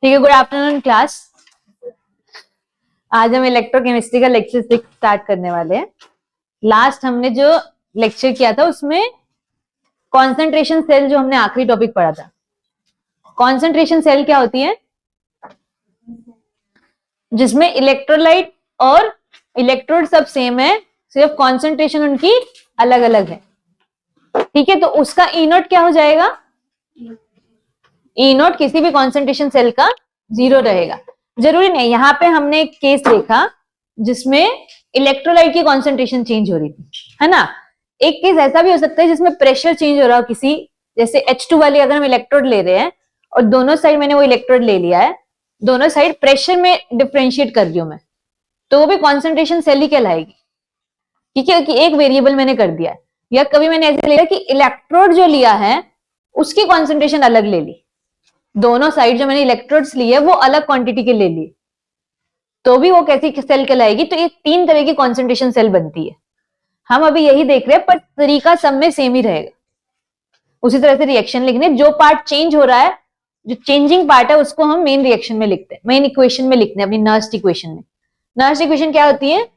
ठीक है, good afternoon class. आज हम इलेक्ट्रोकेमिस्ट्री का लेक्चर 6 स्टार्ट करने वाले हैं। लास्ट हमने जो लेक्चर किया था उसमें कॉन्सेंट्रेशन सेल, जो हमने आखिरी टॉपिक पढ़ा था। कॉन्सेंट्रेशन सेल क्या होती है? जिसमें इलेक्ट्रोलाइट और इलेक्ट्रोड सब सेम है, सिर्फ कॉन्सेंट्रेशन उनकी अलग अलग है। ठीक है, तो उसका ई नोट क्या हो जाएगा? ई नोट किसी भी कॉन्सेंट्रेशन सेल का 0 रहेगा। जरूरी नहीं, यहाँ पे हमने एक केस देखा जिसमें इलेक्ट्रोलाइट की कॉन्सेंट्रेशन चेंज हो रही थी, है ना। एक केस ऐसा भी हो सकता है जिसमें प्रेशर चेंज हो रहा हो किसी, जैसे H2 वाली अगर हम इलेक्ट्रोड ले रहे हैं और दोनों साइड मैंने वो इलेक्ट्रोड ले लिया है, दोनों साइड प्रेशर में डिफ्रेंशिएट कर रही हूं मैं, तो वो भी कॉन्सेंट्रेशन सेल ही कहलाएगी। ठीक है, कि एक वेरिएबल मैंने कर दिया है। या कभी मैंने ऐसे लिया कि इलेक्ट्रोड जो लिया है उसकी कॉन्सेंट्रेशन अलग ले ली, दोनों साइड जो मैंने इलेक्ट्रोड्स लिए वो अलग क्वांटिटी के ले लिए, तो भी वो कैसी सेल कहलाएगी? तो ये 3 तरह की कॉन्सेंट्रेशन सेल बनती है। हम अभी यही देख रहे हैं, पर तरीका सब में सेम ही रहेगा। उसी तरह से रिएक्शन लिखने, जो पार्ट चेंज हो रहा है, जो चेंजिंग पार्ट है, उसको हम मेन रिएक्शन में लिखते हैं, मेन इक्वेशन में लिखते हैं, अपनी नर्स्ट इक्वेशन में। नर्स्ट इक्वेशन क्या होती है?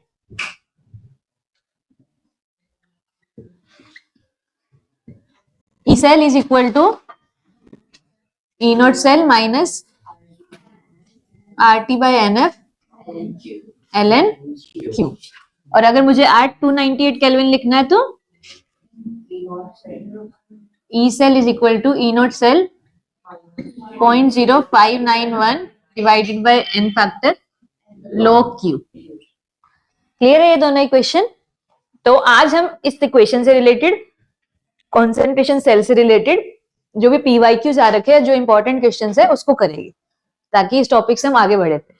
E cell is equal to E naught cell minus RT by NF ln Q। और अगर मुझे at 298 केल्विन लिखना है तो E cell is equal to E naught cell 0.0591 divided by n factor log Q। Clear है ये दोनों equation? तो आज हम इस इक्वेशन से रिलेटेड, कॉन्सेंट्रेशन सेल से रिलेटेड जो भी PYQs आ रखे हैं, जो इंपॉर्टेंट क्वेश्चंस है उसको करेंगे, ताकि इस टॉपिक से हम आगे बढ़े थे।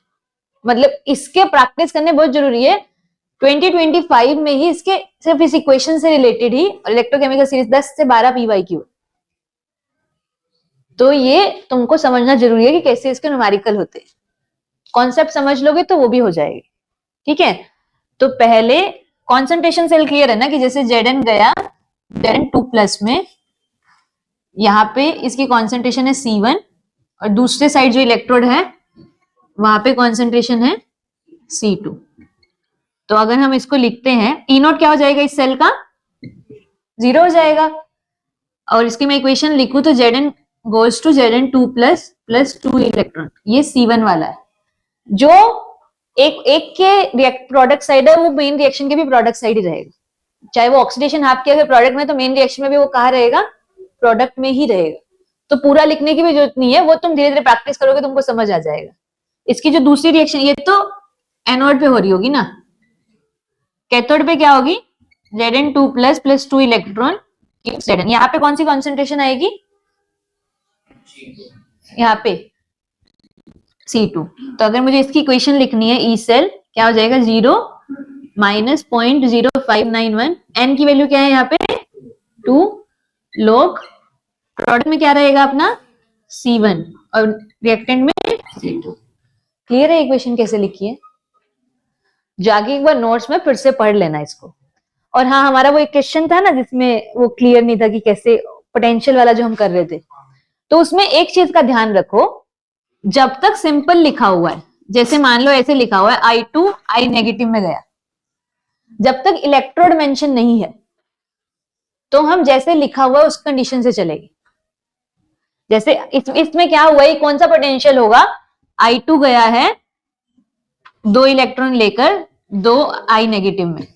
मतलब इसके प्रैक्टिस करने बहुत जरूरी है। 2025 में ही इसके सिर्फ इस इक्वेशन से रिलेटेड ही इलेक्ट्रोकेमिकल सीरीज 10 से 12 PYQ, तो ये तुमको समझना जरूरी है कि कैसे इसके न्यूमेरिकल होते हैं। कॉन्सेप्ट समझ लोगे तो वो भी हो जाएगी। ठीक है, तो पहले कॉन्सेंट्रेशन सेल क्लियर है ना, कि जैसे Zn गया Zn2+ में, यहाँ पे इसकी कॉन्सेंट्रेशन है C1 और दूसरे साइड जो इलेक्ट्रोड है वहां पे कॉन्सेंट्रेशन है C2। तो अगर हम इसको लिखते हैं, ई नोट क्या हो जाएगा? इस सेल का 0 हो जाएगा। और इसकी मैं इक्वेशन लिखूं तो Zn goes to Zn2+ plus 2 electron, ये C1 वाला है। जो एक के प्रोडक्ट साइड है, वो मेन रिएक्शन के भी प्रोडक्ट साइड ही रहेगा। चाहे वो ऑक्सीडेशन हाफ किया प्रोडक्ट में, तो मेन रिएक्शन में भी वो कहाँ रहेगा? प्रोडक्ट में ही रहेगा। तो पूरा लिखने की भी जरूरत नहीं है, वो तुम धीरे धीरे प्रैक्टिस करोगे तुमको समझ आ जाएगा। इसकी जो दूसरी रिएक्शन, ये तो एनोड पे हो रही होगी ना, कैथोड पे क्या होगी? Zn2+ plus 2 electron Zn। यहाँ पे कौन सी कॉन्सेंट्रेशन आएगी? यहाँ पे C2। तो अगर मुझे इसकी इक्वेशन लिखनी है, ई सेल क्या हो जाएगा? 0 माइनस 0.0591, n की वैल्यू क्या है यहाँ पे? 2 log, प्रोडक्ट में क्या रहेगा अपना? C1 और रिएक्टेंट में C2। क्लियर है इक्वेशन कैसे लिखी है? जाके एक बार नोट्स में फिर से पढ़ लेना इसको। और हाँ, हमारा वो एक क्वेश्चन था ना जिसमें वो क्लियर नहीं था कि कैसे, पोटेंशियल वाला जो हम कर रहे थे, तो उसमें एक चीज का ध्यान रखो, जब तक सिंपल लिखा हुआ है, जैसे मान लो ऐसे लिखा हुआ है I2 I नेगेटिव में गया, जब तक इलेक्ट्रोड मेंशन नहीं है तो हम जैसे लिखा हुआ है उस कंडीशन से चलेगी। जैसे इसमें क्या हुआ है, कौन सा पोटेंशियल होगा? I2 गया है 2 इलेक्ट्रॉन लेकर 2 I नेगेटिव में,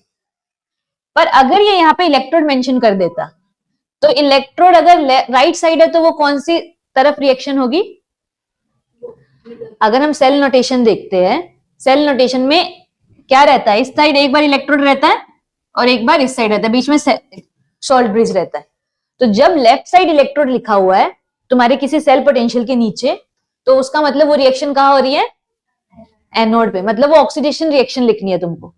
पर अगर ये यहाँ पे इलेक्ट्रोड मेंशन कर देता, तो इलेक्ट्रोड अगर राइट साइड है तो वो कौन सी तरफ रिएक्शन होगी? अगर हम सेल नोटेशन देखते हैं, सेल नोटेशन में क्या रहता है? इस साइड एक बार इलेक्ट्रोड रहता है और एक बार इस साइड रहता है, बीच में सॉल्ट ब्रिज रहता है। तो जब लेफ्ट साइड इलेक्ट्रोड लिखा हुआ है तुम्हारे किसी सेल पोटेंशियल के नीचे, तो उसका मतलब वो रिएक्शन कहाँ हो रही है? एनोड पे। मतलब वो ऑक्सीडेशन रिएक्शन लिखनी है तुमको,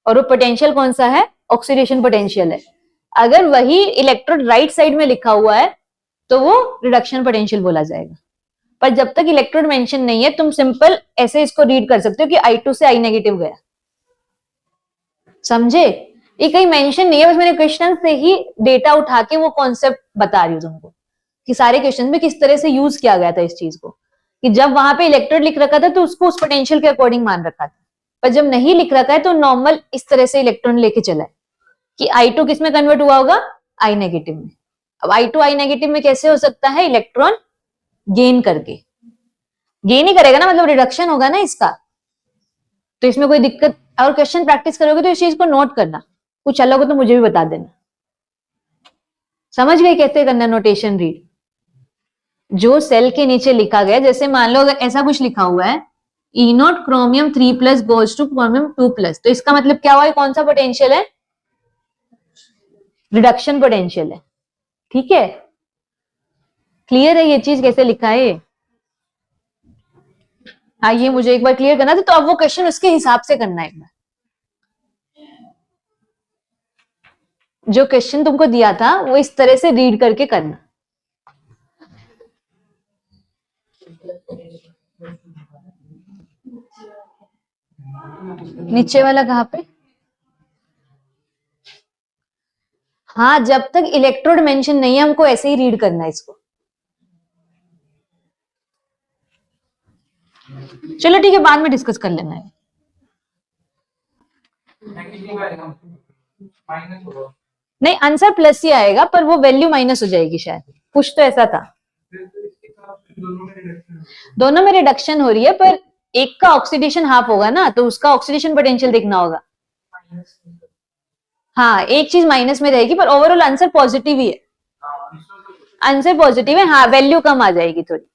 और वो पोटेंशियल कौन सा है? ऑक्सीडेशन पोटेंशियल है। अगर वही इलेक्ट्रोड राइट साइड में लिखा हुआ है तो वो रिडक्शन पोटेंशियल बोला जाएगा। पर जब तक इलेक्ट्रोड मेंशन नहीं है, तुम सिंपल ऐसे इसको रीड कर सकते हो कि I2 से I नेगेटिव गया। समझे? ये कहीं मेंशन नहीं है, बस मैंने क्वेश्चन से ही डेटा उठा के वो कॉन्सेप्ट बता रही हूँ तुमको, कि सारे क्वेश्चन में किस तरह से यूज किया गया था इस चीज को, कि जब वहां पे इलेक्ट्रोड लिख रखा था तो उसको उस पोटेंशियल के अकॉर्डिंग मान रखा था, पर जब नहीं लिख रखा है तो नॉर्मल इस तरह से इलेक्ट्रॉन लेके चला है कि I2 किस में कन्वर्ट हुआ होगा, I नेगेटिव में। अब I2 I नेगेटिव में कैसे हो सकता है, इलेक्ट्रॉन गेन करके, गेन ही करेगा ना, मतलब रिडक्शन होगा ना इसका, तो इसमें कोई दिक्कत। और क्वेश्चन प्रैक्टिस करोगे तो इस चीज को नोट करना, कुछ अलग हो तो मुझे भी बता देना। समझ गए कैसे करना नोटेशन रीड? जो सेल के नीचे लिखा गया, जैसे मान लो अगर ऐसा कुछ लिखा हुआ है E not chromium 3+ goes two chromium 2+, तो इसका मतलब क्या हुआ, कौन सा पोटेंशियल है, रिडक्शन पोटेंशियल है। ठीक है, क्लियर है ये चीज कैसे लिखा है? आइए मुझे एक बार क्लियर करना था, तो अब वो क्वेश्चन उसके हिसाब से करना है। एक बार जो क्वेश्चन तुमको दिया था वो इस तरह से रीड करके करना। नीचे वाला कहां पे? हाँ, जब तक इलेक्ट्रोड मेंशन नहीं है हमको ऐसे ही रीड करना है इसको। चलो ठीक है, बाद में डिस्कस कर लेना है। नहीं, आंसर प्लस ही आएगा, पर वो वैल्यू माइनस हो जाएगी शायद, कुछ तो ऐसा था। दोनों में रिडक्शन हो रही है, पर एक का ऑक्सीडेशन हाफ होगा ना, तो उसका ऑक्सीडेशन पोटेंशियल देखना होगा। हाँ, एक चीज माइनस में रहेगी, पर ओवरऑल आंसर पॉजिटिव ही है। आंसर पॉजिटिव है, हाँ, वैल्यू कम आ जाएगी थोड़ी,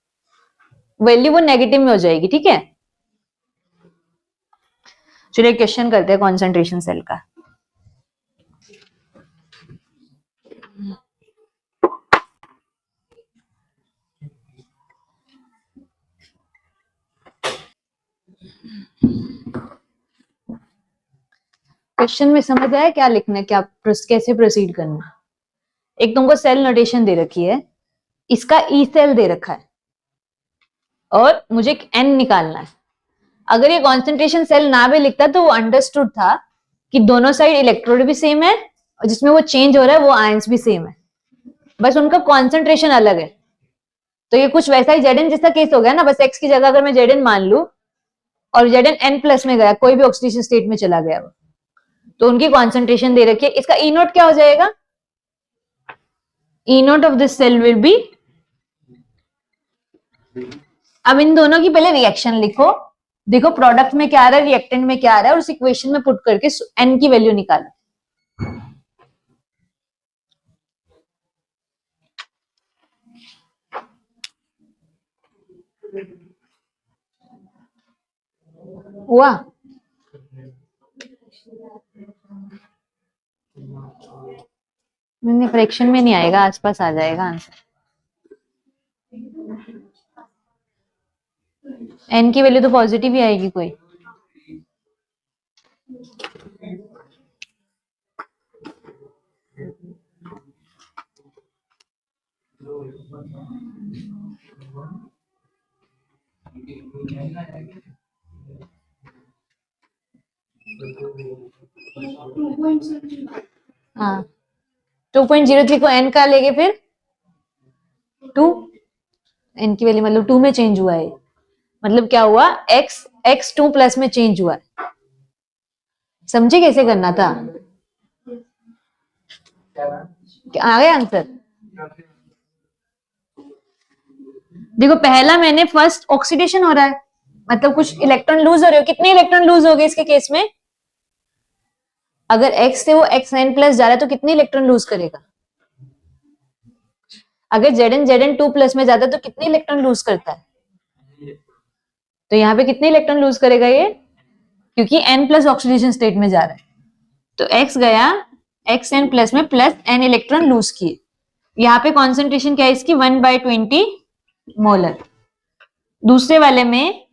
वैल्यू वो नेगेटिव में हो जाएगी। ठीक है, चलिए क्वेश्चन करते हैं कॉन्सेंट्रेशन सेल का। क्वेश्चन में समझ आया क्या लिखना है, क्या कैसे प्रोसीड करना है? एक तुमको सेल नोटेशन दे रखी है, इसका ई सेल दे रखा है और मुझे एन निकालना है। अगर ये कॉन्सेंट्रेशन सेल ना भी लिखता तो वो अंडरस्टूड था कि दोनों साइड इलेक्ट्रोड भी सेम है और जिसमें वो चेंज हो रहा है वो आयंस भी सेम है, बस उनका कॉन्सेंट्रेशन अलग है। तो ये कुछ वैसा ही जेड जैसा केस हो गया ना, बस एक्स की जगह अगर मैं जेड मान लू और जेड एन प्लस में गया, कोई भी ऑक्सीडेशन स्टेट में चला गया वो, तो उनकी कॉन्सेंट्रेशन दे रखी है। इसका ई नोट क्या हो जाएगा, E naught of this cell will be, अब इन दोनों की पहले रिएक्शन लिखो, देखो प्रोडक्ट में क्या आ रहा है, रिएक्टेंट में क्या आ रहा है, और उस इक्वेशन में पुट करके एन की वैल्यू निकालो। हुआ? नहीं, फ्रैक्शन में नहीं आएगा, आसपास आ जाएगा आंसर। एन की वैल्यू तो पॉजिटिव ही आएगी कोई। हाँ, 2.03 को एन का लेंगे, फिर 2, एन की वैल्यू मतलब 2 में चेंज हुआ है, मतलब क्या हुआ, एक्स 2 प्लस में चेंज हुआ है। समझे कैसे करना था? आ गया आंसर? देखो पहला मैंने फर्स्ट ऑक्सीडेशन हो रहा है, मतलब कुछ इलेक्ट्रॉन लूज हो रहे हो, कितने इलेक्ट्रॉन लूज हो गए इसके केस में, अगर x से वो xn प्लस जा रहा है तो कितने इलेक्ट्रॉन लूज करेगा, अगर Zn 2 प्लस में जाता है तो कितने इलेक्ट्रॉन लूज करता है, तो यहाँ पे कितने इलेक्ट्रॉन लूज करेगा ये, क्योंकि n प्लस ऑक्सीडेशन स्टेट में जा रहा है, तो x गया xn प्लस में प्लस n इलेक्ट्रॉन लूज किए। यहाँ पे कॉन्सेंट्रेशन क्या है इसकी, 1/20 मोलर। दूसरे वाले में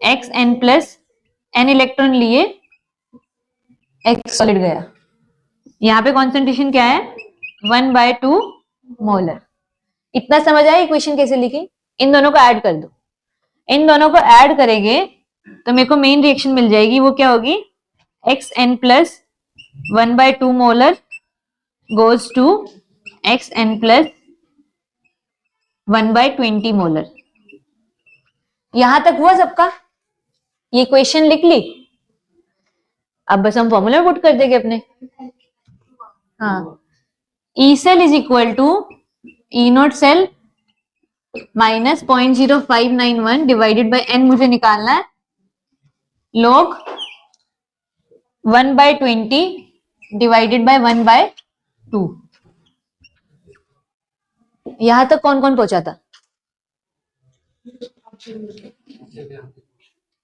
xn प्लस n इलेक्ट्रॉन लिए, x सॉलिड गया। यहाँ पे कॉन्सेंट्रेशन क्या है, 1/2 मोलर। इतना समझ आया इक्वेशन कैसे लिखी? इन दोनों को ऐड कर दो, इन दोनों को ऐड करेंगे तो मेरे को मेन रिएक्शन मिल जाएगी, वो क्या होगी, xn plus 1/2 molar goes to xn plus 1/20 molar. यहां तक हुआ सबका? ये क्वेश्चन लिख ली, अब बस हम फॉर्मूला पुट कर देंगे अपने। हाँ, E cell is equal to E naught cell minus 0.0591 divided by n मुझे निकालना है, log 1/20 डिवाइडेड बाय 1/2। यहां तक कौन कौन पहुंचा था?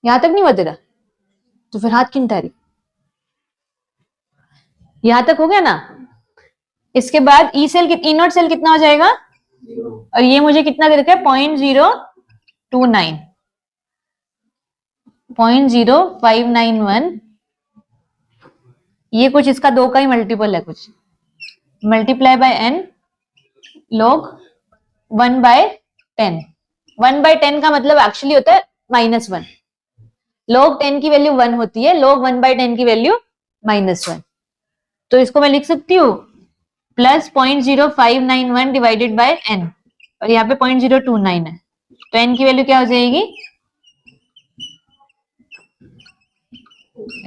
यहां तक नहीं हुआ तेरा? तो फिर हाथ क्यों तारी? यहां तक हो गया ना? इसके बाद E cell E naught cell कितना हो जाएगा? और ये मुझे कितना दे रखा है? 0.029, 0.0591। ये कुछ इसका 2 का ही मल्टीपल है कुछ, मल्टीप्लाई बाय एन log 1/10। 1/10 का मतलब एक्चुअली होता है -1। log 10 की वैल्यू 1 होती है, log 1/10 की वैल्यू -1। तो इसको मैं लिख सकती हूँ प्लस 0.0591 डिवाइडेड बाय एन, और यहाँ पे 0.029 है, तो एन की वैल्यू क्या हो जाएगी?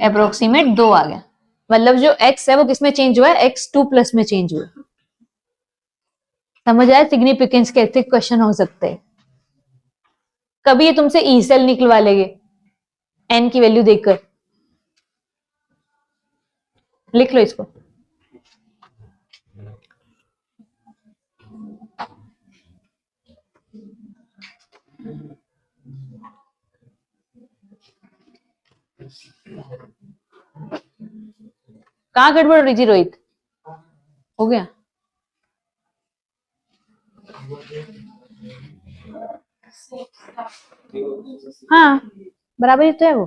अप्रोक्सीमेट 2 आ गया। मतलब जो x है वो किसमें चेंज हुआ है? x2+ में चेंज हुआ। समझ आया सिग्निफिकेंस कैसे क्वेश्चन हो सकते हैं? कभी ये तुमसे ई सेल निकलवा लेंगे एन की वैल्यू देखकर। लिख लो इसको। कहां गड़बड़ हो रही थी रोहित? हो गया? हाँ, बराबर ही तो है वो।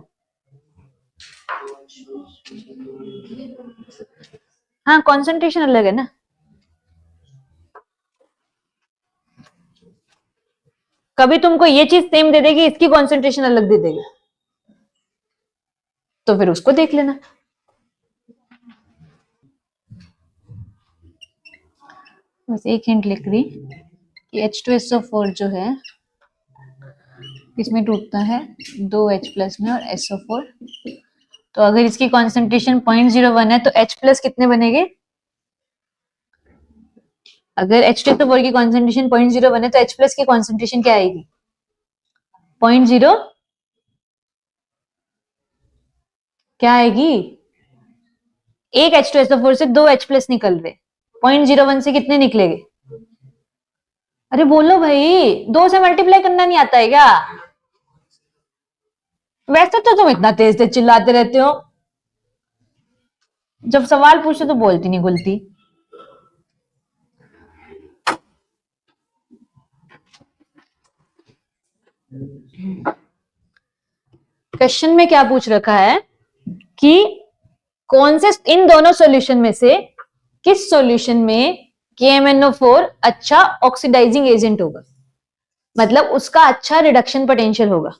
हाँ, कंसंट्रेशन अलग है ना। कभी तुमको ये चीज सेम दे देगी, इसकी कंसंट्रेशन अलग दे देगी, तो फिर उसको देख लेना। बस एक हिंट लिख रही कि H2SO4 जो है किसमें टूटता है? 2H+ में और SO4। तो अगर इसकी कॉन्सेंट्रेशन 0.01 है तो H+ कितने बनेंगे? अगर H2SO4 की कॉन्सेंट्रेशन 0.01 है तो H+ की कॉन्सेंट्रेशन क्या आएगी? 0.0 क्या आएगी? एक H2SO4 से 2 H+ निकल रहे, 0.01 से कितने निकलेंगे? अरे बोलो भाई, 2 से मल्टीप्लाई करना नहीं आता है क्या? वैसे तो तुम इतना तेज तेज चिल्लाते रहते हो, जब सवाल पूछो तो बोलती नहीं घुलती। क्वेश्चन में क्या पूछ रखा है कि कौन से इन दोनों सॉल्यूशन में से किस सॉल्यूशन में KMnO4 अच्छा ऑक्सीडाइजिंग एजेंट होगा, मतलब उसका अच्छा रिडक्शन पोटेंशियल होगा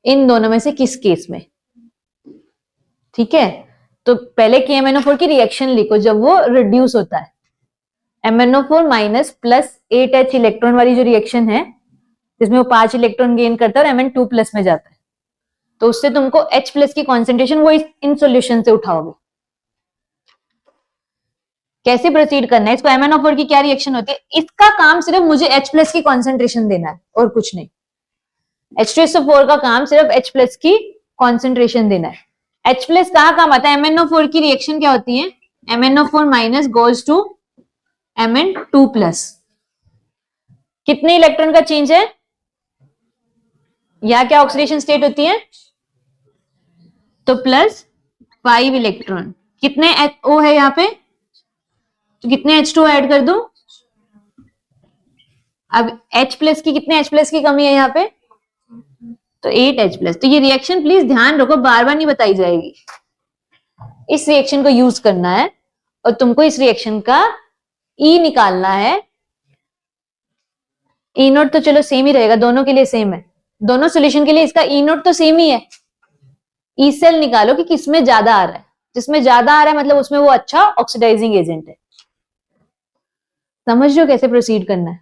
इन दोनों में से किस केस में। ठीक है, तो पहले KMnO4 की रिएक्शन लिखो जब वो रिड्यूस होता है। MnO4 minus plus 8H electron वाली जो रिएक्शन है जिसमें वो 5 इलेक्ट्रॉन गेन करता है और Mn2+ में जाता है, तो उससे तुमको H+ की कॉन्सेंट्रेशन वो इन सॉल्यूशन से उठाओगे। कैसे प्रोसीड करना है इसको? MnO4 की क्या रिएक्शन होती है? इसका काम सिर्फ मुझे H+ की कॉन्सेंट्रेशन देना है और कुछ नहीं। H2SO4 का काम सिर्फ H+ की कॉन्सेंट्रेशन देना है। H+ कहां काम आता है? MnO4 की रिएक्शन क्या होती है? MnO4 minus goes to Mn2+। कितने इलेक्ट्रॉन का चेंज है? या क्या ऑक्सीडेशन स्टेट होती है? तो +5 इलेक्ट्रॉन। कितने O है यहाँ पे? तो कितने H2 ऐड कर दूं? अब H+ की कितने H+ की कमी है यहाँ पे? तो 8H+। तो ये रिएक्शन प्लीज ध्यान रखो, बार बार नहीं बताई जाएगी। इस रिएक्शन को यूज करना है और तुमको इस रिएक्शन का E निकालना है। E नोट तो चलो सेम ही रहेगा, दोनों के लिए सेम है, दोनों सॉल्यूशन के लिए इसका E नोट तो सेम ही है। ई सेल निकालो कि किसमें ज्यादा आ रहा है, जिसमें ज्यादा आ रहा है मतलब उसमें वो अच्छा ऑक्सीडाइजिंग एजेंट है। समझ लो कैसे प्रोसीड करना है।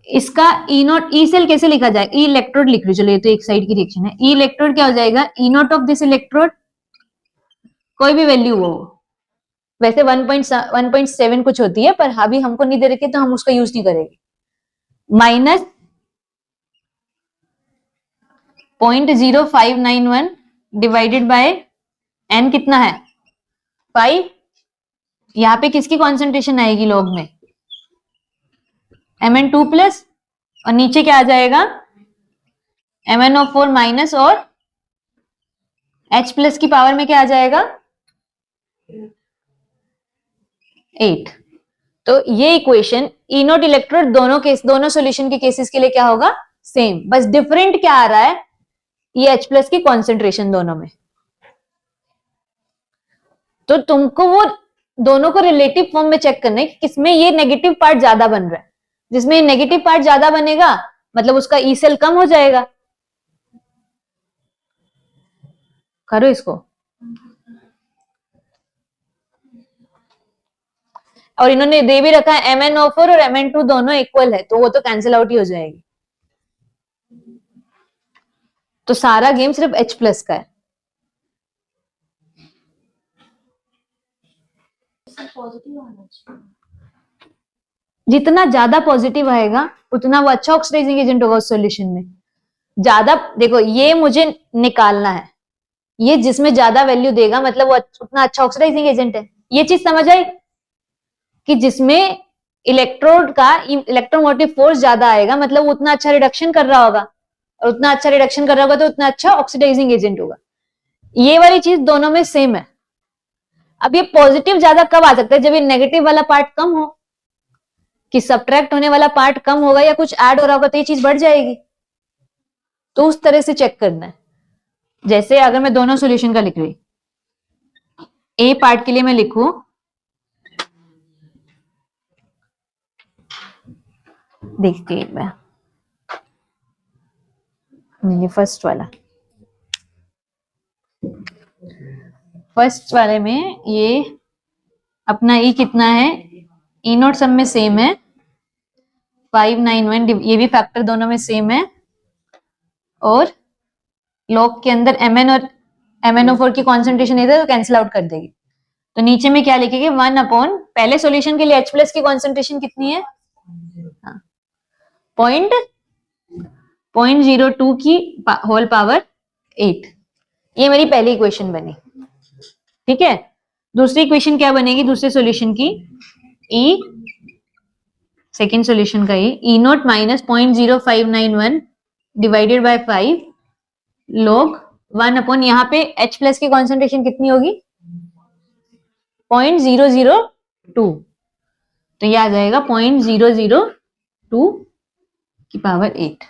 इसका ई नॉट, ई सेल कैसे लिखा जाए, ई इलेक्ट्रोड लिख लो, चलो ये तो एक साइड की रिएक्शन है, ई इलेक्ट्रोड क्या हो जाएगा, E not of this electrode, कोई भी वैल्यू हो, वैसे 1.7 कुछ होती है, पर अभी हमको नहीं दे रखे तो हम उसका यूज नहीं करेंगे, माइनस 0.0591 डिवाइडेड बाय एन कितना है 5, यहाँ पे किसकी कॉन्सेंट्रेशन आएगी लॉग में, Mn2 प्लस, और नीचे क्या आ जाएगा MnO4 माइनस, और H प्लस की पावर में क्या आ जाएगा 8। तो ये इक्वेशन ई नोट इलेक्ट्रोड दोनों सॉल्यूशन के केसेस के लिए क्या होगा सेम, बस डिफरेंट क्या आ रहा है ये H प्लस की कॉन्सेंट्रेशन दोनों में। तो तुमको वो दोनों को रिलेटिव फॉर्म में चेक करना है कि किसमें ये नेगेटिव पार्ट ज्यादा बन रहा है, जिसमें ये नेगेटिव पार्ट ज्यादा बनेगा मतलब उसका ई सेल कम हो जाएगा। करो इसको, और इन्होंने दे भी रखा है MnO4 और Mn2 दोनों इक्वल है, तो वो तो कैंसिल आउट ही हो जाएगी, तो सारा गेम सिर्फ H प्लस का है। जितना ज्यादा पॉजिटिव आएगा उतना वो अच्छा ऑक्सीडाइजिंग एजेंट होगा उस सॉल्यूशन में। ज्यादा देखो, ये मुझे निकालना है, ये जिसमें ज्यादा वैल्यू देगा मतलब वो उतना अच्छा ऑक्सीडाइजिंग एजेंट है। ये चीज समझ आई कि जिसमें इलेक्ट्रोड का इलेक्ट्रोमोटिव फोर्स ज्यादा आएगा मतलब वो उतना अच्छा रिडक्शन कर रहा होगा, और उतना अच्छा रिडक्शन कर रहा होगा तो उतना अच्छा ऑक्सीडाइजिंग एजेंट होगा। ये वाली चीज दोनों में सेम है। अब ये पॉजिटिव ज्यादा कब आ सकता है, जब ये नेगेटिव वाला पार्ट कम हो, कि सब्ट्रैक्ट होने वाला पार्ट कम होगा या कुछ ऐड हो रहा होगा तो ये चीज बढ़ जाएगी। तो उस तरह से चेक करना है। जैसे अगर मैं दोनों सॉल्यूशन का लिख रही, ए पार्ट के लिए मैं लिखूं, देखती हूँ मैं, ये फर्स्ट वाले में ये अपना ई कितना है, ई नॉट सब में सेम है 591, ये भी फैक्टर दोनों में सेम है, और लॉग के अंदर Mn और MnO4 की कॉन्सेंट्रेशन इधर तो कैंसिल आउट कर देगी। तो नीचे में क्या लिखेगी 1 अपॉन, पहले सॉल्यूशन के लिए H प्लस की कॉन्सेंट्रेशन कितनी है, हाँ, 0.02 की होल पावर 8। ये मेरी पहली इक्वेशन बनी। ठीक है, दूसरी इक्वेशन क्या बनेगी दूसरे सॉल्यूशन की, ई सेकेंड सॉल्यूशन का E naught minus 0.0591 divided by 5 log 1 upon, यहाँ पे H प्लस की कॉन्सेंट्रेशन कितनी होगी 0.002, तो ये आ जाएगा 0.002 की पावर 8।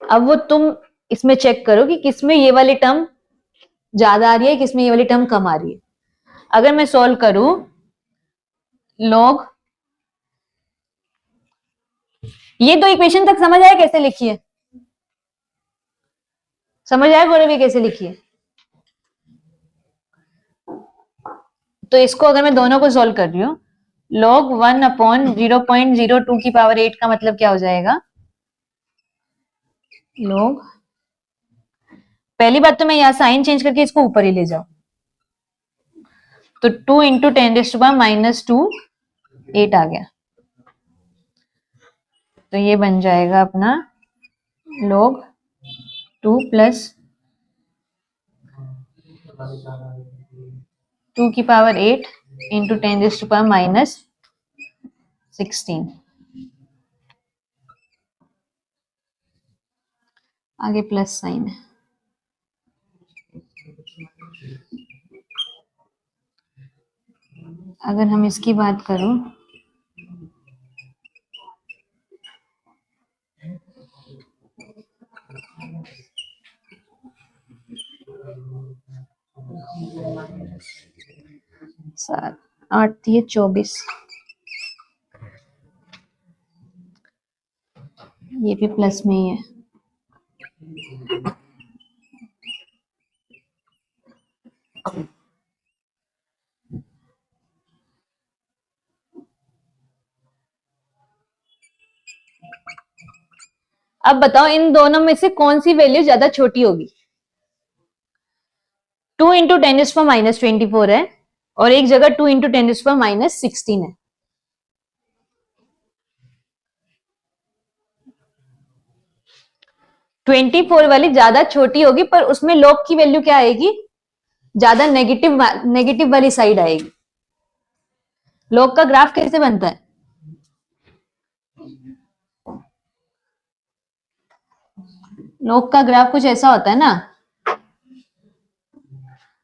अब वो तुम इसमें चेक करो कि किसमें ये वाली टर्म ज्यादा आ रही है, किसमें ये वाली टर्म कम आ रही है। अगर मैं सॉल्व करूं log, ये दो इक्वेशन तक समझ आया कैसे लिखी है, समझ आया गौरव ये कैसे लिखी है। तो इसको अगर मैं दोनों को सॉल्व कर रही हूँ, log 1 अपॉन 0.02 की पावर 8 का मतलब क्या हो जाएगा, log, पहली बात तो मैं यहां साइन चेंज करके इसको ऊपर ही ले जाऊं, तो 2 इंटू 10⁻², 8 आ गया, तो ये बन जाएगा अपना log 2 प्लस 2 की पावर 8 इंटू 10⁻16। आगे प्लस साइन है। अगर हम इसकी बात करूं, सात 8 ये 24, ये भी प्लस में ही है। अब बताओ इन दोनों में से कौन सी वैल्यू ज्यादा छोटी होगी? 2 इंटू 10⁻⁻24 है और एक जगह 2 इंटू 10⁻⁻16 है। ट्वेंटी 24 वाली ज्यादा छोटी होगी, पर उसमें log की वैल्यू क्या आएगी? ज्यादा नेगेटिव वाली साइड आएगी। log का ग्राफ कैसे बनता है? log का ग्राफ कुछ ऐसा होता है ना,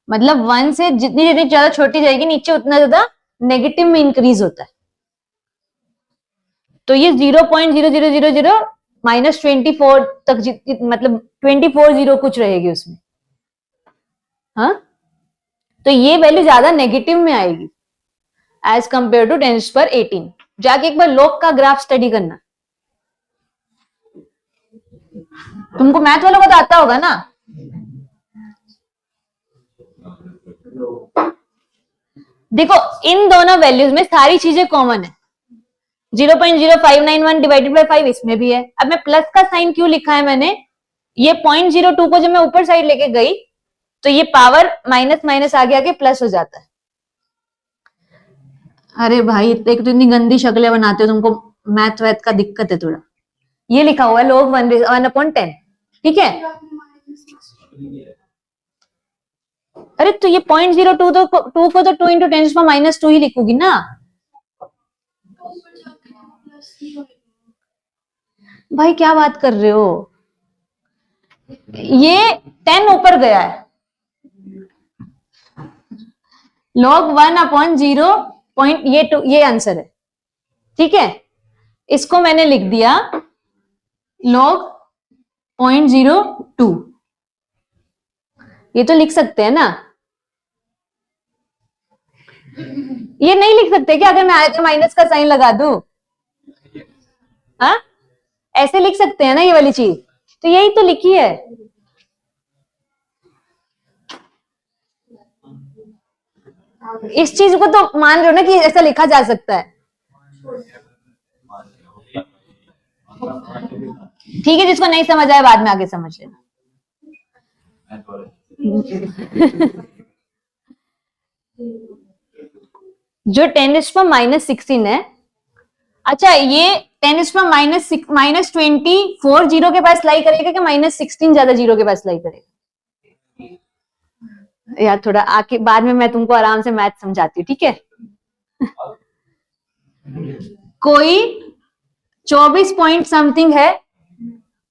मतलब 1 से जितनी जितनी ज्यादा छोटी जाएगी नीचे उतना ज्यादा नेगेटिव में इंक्रीज होता है। तो ये 0.0000 तक मतलब 24 कुछ रहेगी उसमें। हाँ, तो ये वैल्यू ज्यादा नेगेटिव में आएगी एज कंपेयर टू 10⁻18। जाके एक बार log का ग्राफ स्टडी करना। तुमको मैथ वालों को तो आता होगा ना? देखो इन दोनों वैल्यूज में सारी चीजें कॉमन है। 0.0591 डिवाइडेड बाय 5 इसमें भी है। अब मैं प्लस का साइन क्यों लिखा है मैंने? ये 0.02 को जब मैं ऊपर साइड लेके गई तो ये पावर माइनस माइनस आगे आके प्लस हो जाता है। अरे भाई एक तो इतनी गंदी शक्लें बनाते हो, तुमको मैथ वैथ का दिक्कत है थोड़ा। ये लिखा हुआ है log 1/10, ठीक है? अरे तो ये 0.02 तो 2 को तो 2 इंटू 10⁻⁻2 ही लिखोगी ना। भाई क्या बात कर रहे हो? ये 10 ऊपर गया है। log 1/0 ये आंसर है, ठीक है? इसको मैंने लिख दिया log 0.02। ये तो लिख सकते हैं ना? ये नहीं लिख सकते क्या अगर मैं माइनस का साइन लगा दूं? हाँ, ऐसे लिख सकते हैं ना ये वाली चीज? तो यही तो लिखी है। इस चीज को तो मान रहे हो ना कि ऐसा लिखा जा सकता है? ठीक है, जिसको नहीं समझ आए बाद में आगे समझ लेना। जो 10⁻⁻16 है, अच्छा ये 10⁻⁻24 जीरो के पास लाई करेगा कि -16 ज्यादा जीरो के पास लाई करेगा? यार थोड़ा आके बाद में मैं तुमको आराम से मैथ समझाती हूँ, ठीक है? कोई 24 पॉइंट समथिंग है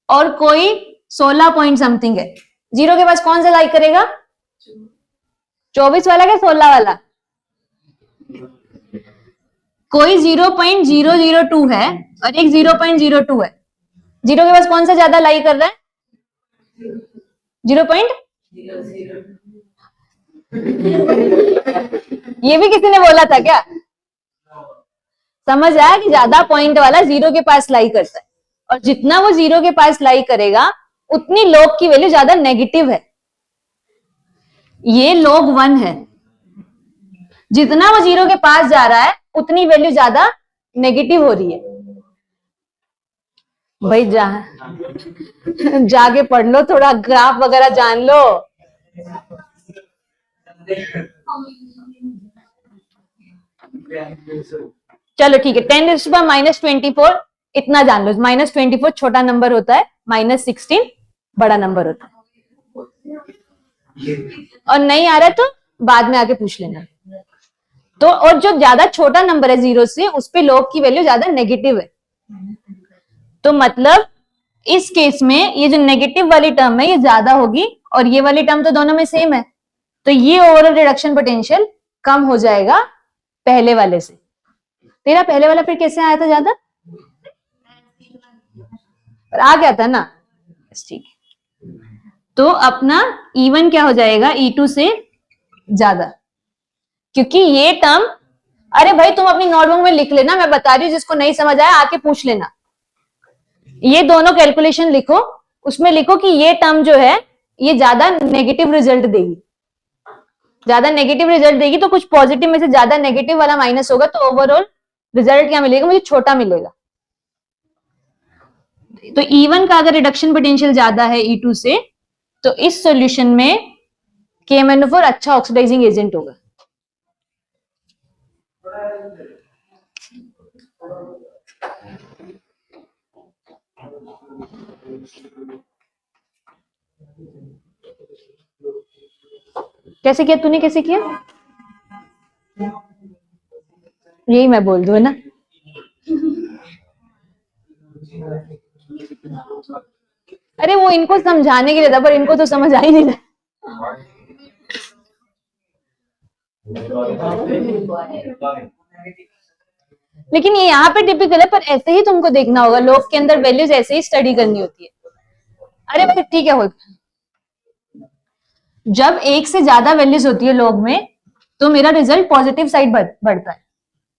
और कोई 16 पॉइंट समथिंग है। जीरो के पास कौन सा लाई करेगा? 24 वाला क्या 16 वाला? कोई 0.002 है और एक 0.02 है। जीरो के पास कौन सा ज्यादा लाई कर रहा है? 0. ये भी किसी ने बोला था क्या? समझ आया कि ज्यादा पॉइंट वाला जीरो के पास लाई करता है, और जितना वो जीरो के पास लाई करेगा उतनी log की वैल्यू ज्यादा नेगेटिव है। ये log 1 है। जितना वो जीरो के पास जा रहा है उतनी वैल्यू ज्यादा नेगेटिव हो रही है। भाई जाके पढ़ लो, थोड़ा ग्राफ वगैरह जान लो। चलो ठीक है, 10⁻⁻24 इतना जान लो। -24 छोटा नंबर होता है, -16 बड़ा नंबर होता है। और नहीं आ रहा तो बाद में आके पूछ लेना। तो और जो ज्यादा छोटा नंबर है जीरो से, उस पे log की वैल्यू ज्यादा नेगेटिव है। तो मतलब इस केस में ये जो नेगेटिव वाली टर्म है ये ज्यादा होगी, और ये वाली टर्म तो दोनों में सेम है, तो ये ओवरऑल रिडक्शन पोटेंशियल कम हो जाएगा पहले वाले से। तेरा पहले वाला फिर कैसे आया था ज्यादा? पर आ गया था ना? ठीक है, तो अपना E1 क्या हो जाएगा? E2 से ज्यादा, क्योंकि ये टर्म, अरे भाई तुम अपनी नोटबुक में लिख लेना, मैं बता रही हूँ, जिसको नहीं समझ आया आके पूछ लेना। ये दोनों कैलकुलेशन लिखो, उसमें लिखो कि ये टर्म जो है ये ज्यादा नेगेटिव रिजल्ट देगी। ज्यादा नेगेटिव रिजल्ट देगी तो कुछ पॉजिटिव में से ज्यादा नेगेटिव वाला माइनस होगा, तो ओवरऑल रिजल्ट क्या मिलेगा? मुझे छोटा मिलेगा। तो E1 का अगर रिडक्शन पोटेंशियल ज्यादा है E2 से, तो इस सॉल्यूशन में KMnO4 अच्छा ऑक्सीडाइजिंग एजेंट होगा। कैसे किया तूने, कैसे किया? यही मैं बोल दूं है ना। अरे वो इनको समझाने के लिए था, पर इनको तो समझ आ ही नहीं रहा। लेकिन ये यहाँ पे टिपिकल है, पर ऐसे ही तुमको देखना होगा, लोग के अंदर वैल्यूज ऐसे ही स्टडी करनी होती है। अरे फिर ठीक है, हो जब एक से ज्यादा वैल्यूज होती है लॉग में, तो मेरा रिजल्ट पॉजिटिव साइड बढ़ता है,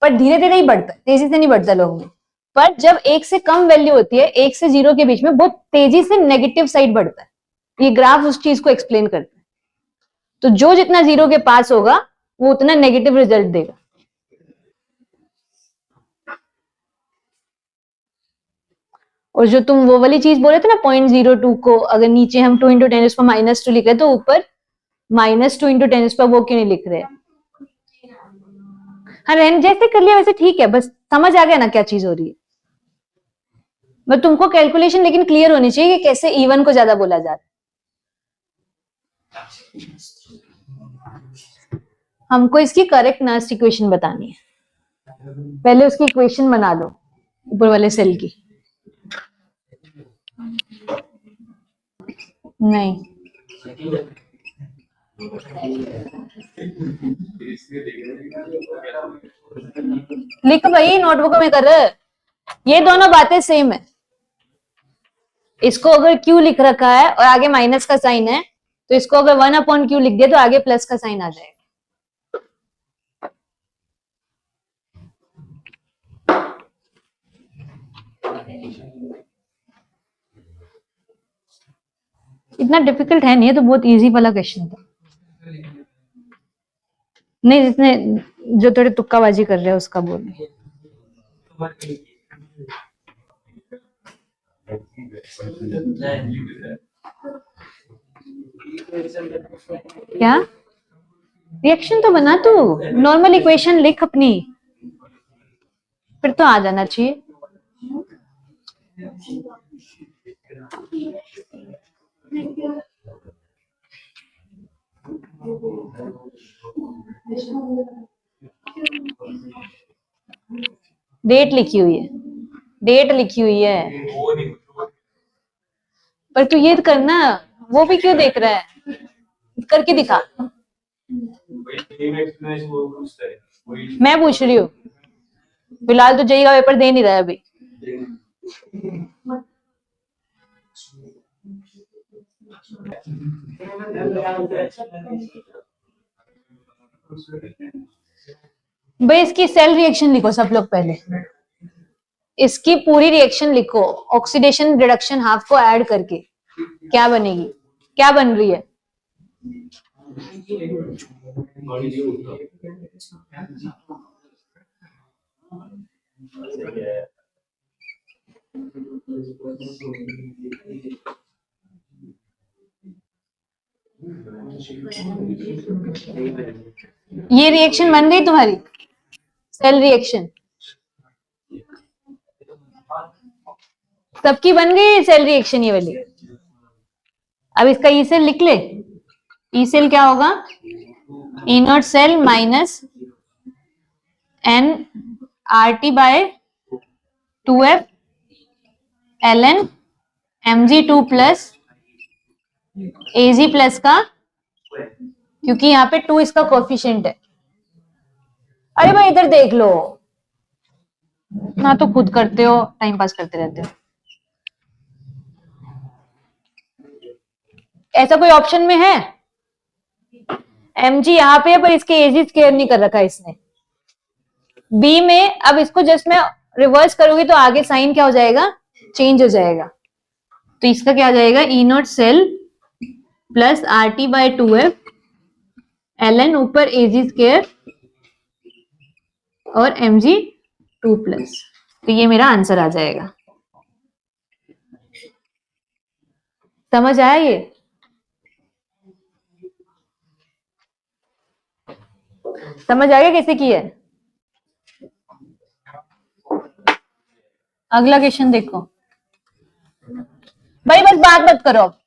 पर धीरे धीरे ही बढ़ता है, तेजी से नहीं बढ़ता लॉग में। पर जब एक से कम वैल्यू होती है, 1 से 0 के बीच में, बहुत तेजी से नेगेटिव साइड बढ़ता है। ये ग्राफ उस चीज को एक्सप्लेन करता है। तो जो जितना 0 के पास होगा, वो उतना नेगेटिव रिजल्ट देगा। और जो तुम वो वाली चीज बोल रहे थे ना, 0.02 को अगर नीचे हम 2 × 10⁻² लिख रहे हैं, तो ऊपर -2 × 10 वो क्यों नहीं लिख रहे? हाँ, जैसे कर लिया वैसे ठीक है, बस समझ आ गया ना क्या चीज हो रही है। बट तुमको कैलकुलेशन लेकिन क्लियर होनी चाहिए कि कैसे E1 को ज्यादा बोला जा रहा है। हमको इसकी करेक्ट नास्ट इक्वेशन बतानी है। पहले उसकी इक्वेशन बना लो ऊपर वाले सेल की। नहीं, लिख भाई, नोटबुक में कर। ये दोनों बातें सेम है। इसको अगर Q लिख रखा है और आगे माइनस का साइन है, तो इसको अगर 1/Q लिख दे तो आगे प्लस का साइन आ जाएगा। इतना डिफिकल्ट है नहीं, है तो बहुत इजी वाला क्वेश्चन था। नहीं, जितने जो थोड़े तुक्काबाजी कर रहे हैं उसका बोल। क्या रिएक्शन तो बना, तू नॉर्मल इक्वेशन लिख अपनी, फिर तो आ जाना चाहिए। डेट लिखी हुई है, डेट लिखी हुई है, पर तू ये करना, वो भी क्यों देख रहा है, करके दिखा। मैं पूछ रही हूँ, फिलहाल तो जेईई का पेपर दे नहीं रहा है अभी। भाई इसकी सेल रिएक्शन लिखो सब लोग पहले, इसकी पूरी रिएक्शन लिखो, ऑक्सीडेशन रिडक्शन हाफ को ऐड करके क्या बनेगी, क्या बन रही है। ये रिएक्शन बन गई तुम्हारी, सेल रिएक्शन सबकी बन गई सेल रिएक्शन ये वाली। अब इसका ई सेल लिख ले। ई सेल क्या होगा, E naught cell minus n R T by 2F ln Mg2 plus Ag plus का, क्योंकि यहाँ पे 2 इसका कोफिशिएंट है। अरे भाई इधर देख लो ना, तो खुद करते हो, टाइम पास करते रहते हो। ऐसा कोई ऑप्शन में है? Mg यहाँ पे है, पर इसके Ag स्क्वायर नहीं कर रखा है इसने। बी में अब इसको जस्ट मैं रिवर्स करूंगी तो आगे साइन क्या हो जाएगा, चेंज हो जाएगा। तो इसका क्या हो जाएगा, E naught cell plus R T by 2F ln ऊपर Ag स्क्वायर और Mg2 प्लस। तो ये मेरा आंसर आ जाएगा। समझ आया ये? समझ आ गया कैसे किया है? अगला क्वेश्चन देखो भाई, बस बात मत करो अब।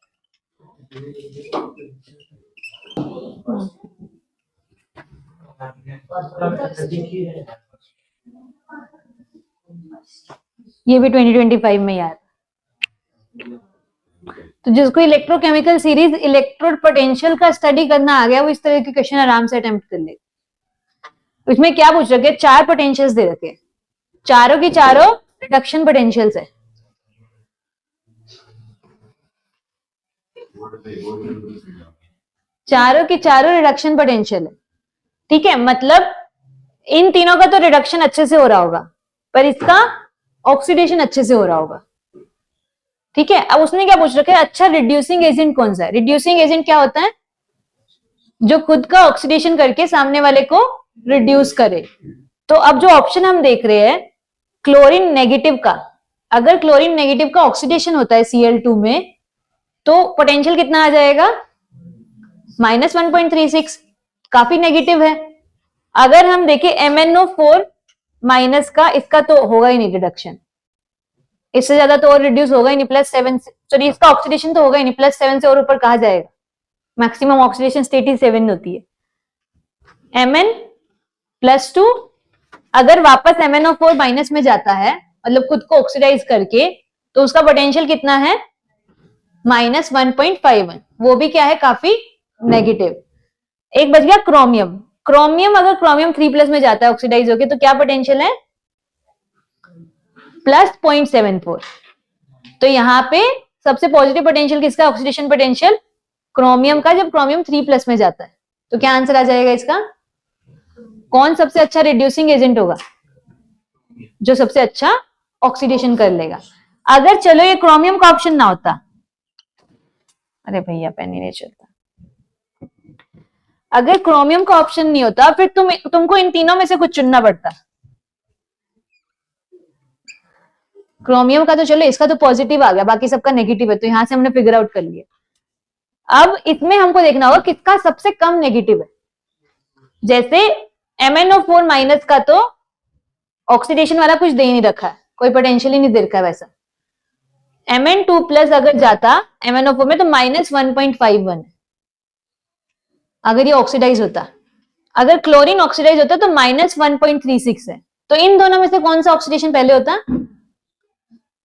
ये भी 2025 में यार। तो जिसको इलेक्ट्रोकेमिकल सीरीज इलेक्ट्रोड पोटेंशियल का स्टडी करना आ गया, वो इस तरह के क्वेश्चन आराम से अटेम्प्ट कर ले। इसमें क्या पूछ रखे? 4 पोटेंशियल्स दे रखे, चारों की चारों रिडक्शन पोटेंशियल्स है। चारों की चारों रिडक्शन पोटेंशियल है, ठीक है। मतलब इन तीनों का तो रिडक्शन अच्छे से हो रहा होगा, पर इसका ऑक्सीडेशन अच्छे से हो रहा होगा, ठीक है। अब उसने क्या पूछ रखा है? अच्छा, रिड्यूसिंग एजेंट कौन सा है? रिड्यूसिंग एजेंट क्या होता है? जो खुद का ऑक्सीडेशन करके सामने वाले को रिड्यूस करे। तो अब जो ऑप्शन हम देख रहे हैं क्लोरीन नेगेटिव का, अगर क्लोरीन नेगेटिव का ऑक्सीडेशन होता है Cl2 में, तो पोटेंशियल कितना आ जाएगा? -1.36, काफी नेगेटिव है। अगर हम देखें MnO4 माइनस का, इसका तो होगा ही नहीं रिडक्शन, इससे ज्यादा तो और रिड्यूस होगा ही नहीं। +7, सॉरी, इसका ऑक्सीडेशन तो होगा ही नहीं, +7 से और ऊपर कहा जाएगा। मैक्सिमम ऑक्सीडेशन स्टेट ही 7 होती है। Mn+2 अगर वापस MnO4 माइनस में जाता है, मतलब खुद को ऑक्सीडाइज करके, तो उसका पोटेंशियल कितना है? -1.51, वो भी क्या है? काफी नेगेटिव। एक बच गया क्रोमियम। क्रोमियम अगर क्रोमियम 3+ में जाता है ऑक्सीडाइज होके, तो क्या पोटेंशियल है? +0.74। तो यहां पे सबसे पॉजिटिव पोटेंशियल किसका? ऑक्सीडेशन पोटेंशियल क्रोमियम का, जब क्रोमियम 3+ में जाता है। तो क्या आंसर आ जाएगा इसका? कौन सबसे अच्छा रिड्यूसिंग एजेंट होगा? जो सबसे अच्छा ऑक्सीडेशन कर लेगा। अगर चलो ये क्रोमियम का ऑप्शन ना होता, अरे भैया पेन ही नहीं चलता, अगर क्रोमियम का ऑप्शन नहीं होता, फिर तुमको इन तीनों में से कुछ चुनना पड़ता। क्रोमियम का तो चलो, इसका तो पॉजिटिव आ गया, बाकी सबका नेगेटिव है, तो यहां से हमने फिगर आउट कर लिया। अब इसमें हमको देखना होगा किसका सबसे कम नेगेटिव है। जैसे MnO4 माइनस का तो ऑक्सीडेशन वाला कुछ दे नहीं रखा है, कोई पोटेंशियल ही नहीं दे रखा है वैसा। Mn2+ अगर जाता MnO4 में, तो -1.51 है अगर ये ऑक्सीडाइज होता। अगर क्लोरीन ऑक्सीडाइज होता तो -1.36 है। तो इन दोनों में से कौन सा ऑक्सीडेशन पहले होता?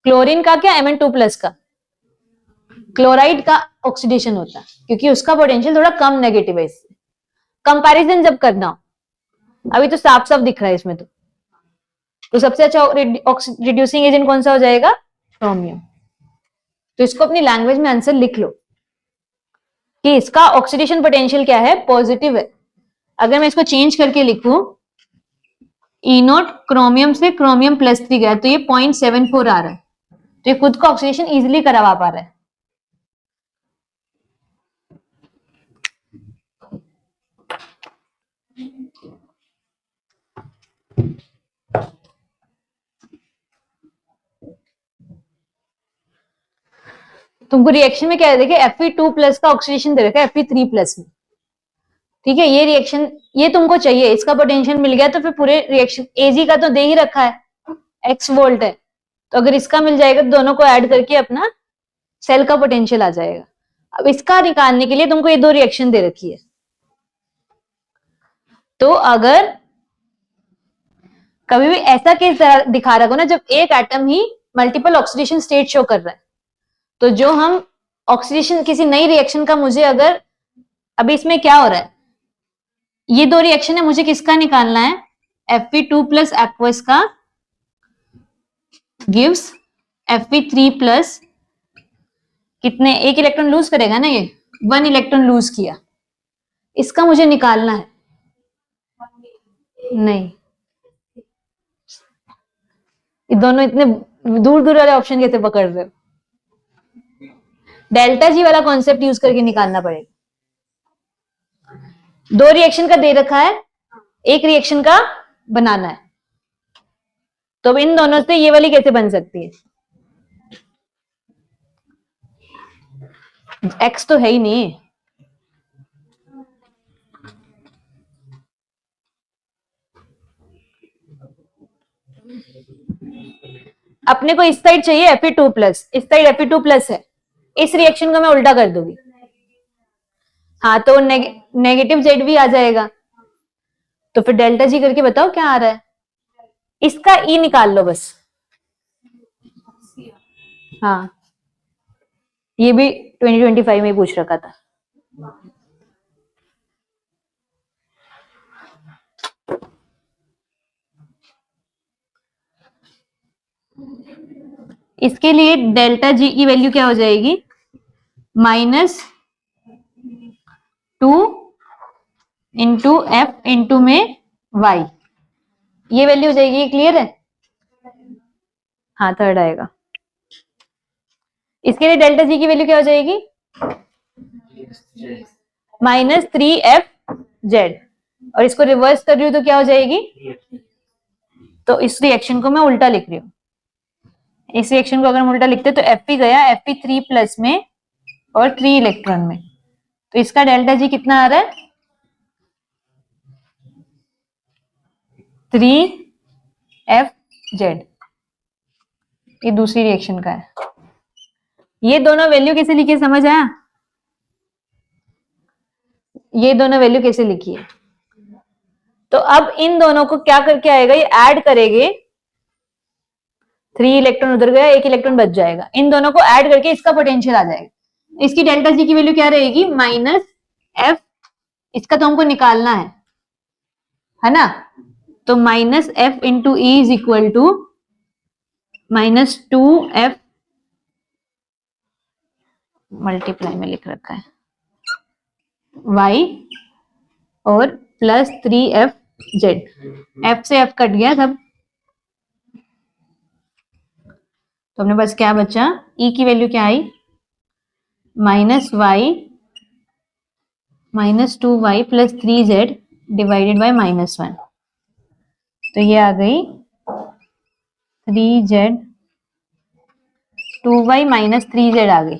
क्लोरीन का क्या Mn2+ का? क्लोराइड का ऑक्सीडेशन होता, क्योंकि उसका पोटेंशियल थोड़ा कम नेगेटिव है। इससे कंपैरिजन जब करना हो, अभी तो साफ साफ दिख रहा है इसमें, तो सबसे अच्छा रिड्यूसिंग एजेंट कौन सा हो जाएगा? क्रोमियम। तो इसको अपनी लैंग्वेज में आंसर लिख लो कि इसका ऑक्सीडेशन पोटेंशियल क्या है? पॉजिटिव है। अगर मैं इसको चेंज करके लिखूं, E0 क्रोमियम से क्रोमियम +3 गया, तो ये 0.74 आ रहा है। तो ये खुद का ऑक्सीडेशन इजिली करवा पा रहा है। तुमको रिएक्शन में क्या है? देखिए Fe2+ का ऑक्सीडेशन दे रखा है Fe3+ में, ठीक है। ये रिएक्शन, ये तुमको चाहिए, इसका पोटेंशियल मिल गया, तो फिर पूरे रिएक्शन Ag का तो दे ही रखा है, x वोल्ट है, तो अगर इसका मिल जाएगा तो दोनों को ऐड करके अपना सेल का पोटेंशियल आ जाएगा। अब इसका निकालने के लिए तुमको ये 2 रिएक्शन दे रखी है। तो अगर कभी भी ऐसा केस दिखा रखो ना, जब एक एटम ही मल्टीपल ऑक्सीडेशन स्टेट शो कर रहा है, तो जो हम ऑक्सीडेशन किसी नई रिएक्शन का, मुझे अगर अभी इसमें क्या हो रहा है, ये 2 रिएक्शन है, मुझे किसका निकालना है? Fe2+ एक्वस का गिव्स Fe3+, कितने? 1 इलेक्ट्रॉन लूज करेगा ना, ये 1 इलेक्ट्रॉन लूज किया, इसका मुझे निकालना है। नहीं, ये दोनों इतने दूर दूर वाले ऑप्शन कैसे पकड़ रहे हो? ΔG वाला कॉन्सेप्ट यूज करके निकालना पड़ेगा। 2 रिएक्शन का दे रखा है, 1 रिएक्शन का बनाना है, तो अब इन दोनों से ये वाली कैसे बन सकती है? एक्स तो है ही नहीं। अपने को इस साइड चाहिए Fe2+, इस साइड Fe2+ है, इस रिएक्शन को मैं उल्टा कर दूंगी। हाँ तो नेगेटिव जेड भी आ जाएगा। तो फिर डेल्टा जी करके बताओ क्या आ रहा है। इसका ई निकाल लो बस। हाँ ये भी 2025 में पूछ रखा था। इसके लिए डेल्टा जी की वैल्यू क्या हो जाएगी, -2 इंटू एफ इंटू में वाई, ये वैल्यू हो जाएगी। क्लियर है। हाँ थर्ड आएगा। इसके लिए डेल्टा जी की वैल्यू क्या हो जाएगी, -3f(z), और इसको रिवर्स कर रही हूं तो क्या हो जाएगी। तो इस रिएक्शन को मैं उल्टा लिख रही हूँ। इस रिएक्शन को अगर हम उल्टा लिखते तो Fe गया Fe3+ में और 3 इलेक्ट्रॉन में, तो इसका डेल्टा जी कितना आ रहा है, 3f(z). ये दूसरी रिएक्शन का है। ये दोनों वैल्यू कैसे लिखी समझ आया। ये दोनों वैल्यू कैसे लिखी है, तो अब इन दोनों को क्या करके आएगा, ये ऐड करेंगे। 3 इलेक्ट्रॉन उधर गया, 1 इलेक्ट्रॉन बच जाएगा। इन दोनों को ऐड करके इसका पोटेंशियल आ जाएगा। इसकी डेल्टा जी की वैल्यू क्या रहेगी, -f, इसका तो हमको निकालना है ना। तो -f into E is equal to -2f, multiply में लिख रखा है, y और +3f(z). f से f कट गया सब, तो अपने पास क्या बचा, e की वैल्यू क्या आई, -2y + 3z डिवाइडेड बाय -1। तो ये आ गई 3z, 2y - 3z आ गई।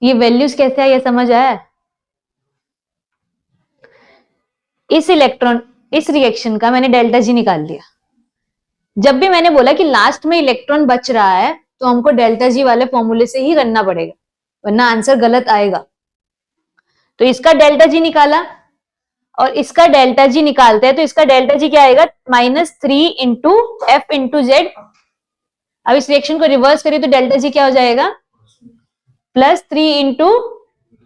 ये वैल्यूज कैसे है ये समझ आया। इस रिएक्शन का मैंने डेल्टा जी निकाल दिया। जब भी मैंने बोला कि लास्ट में इलेक्ट्रॉन बच रहा है तो हमको डेल्टा जी वाले फॉर्मूले से ही करना पड़ेगा, वरना आंसर गलत आएगा। तो इसका डेल्टा जी निकाला और इसका डेल्टा जी निकालते हैं, तो इसका डेल्टा जी क्या आएगा, -3 इंटू एफ इंटू जेड। अब इस रिएक्शन को रिवर्स करिए तो डेल्टा जी क्या हो जाएगा, +3 इंटू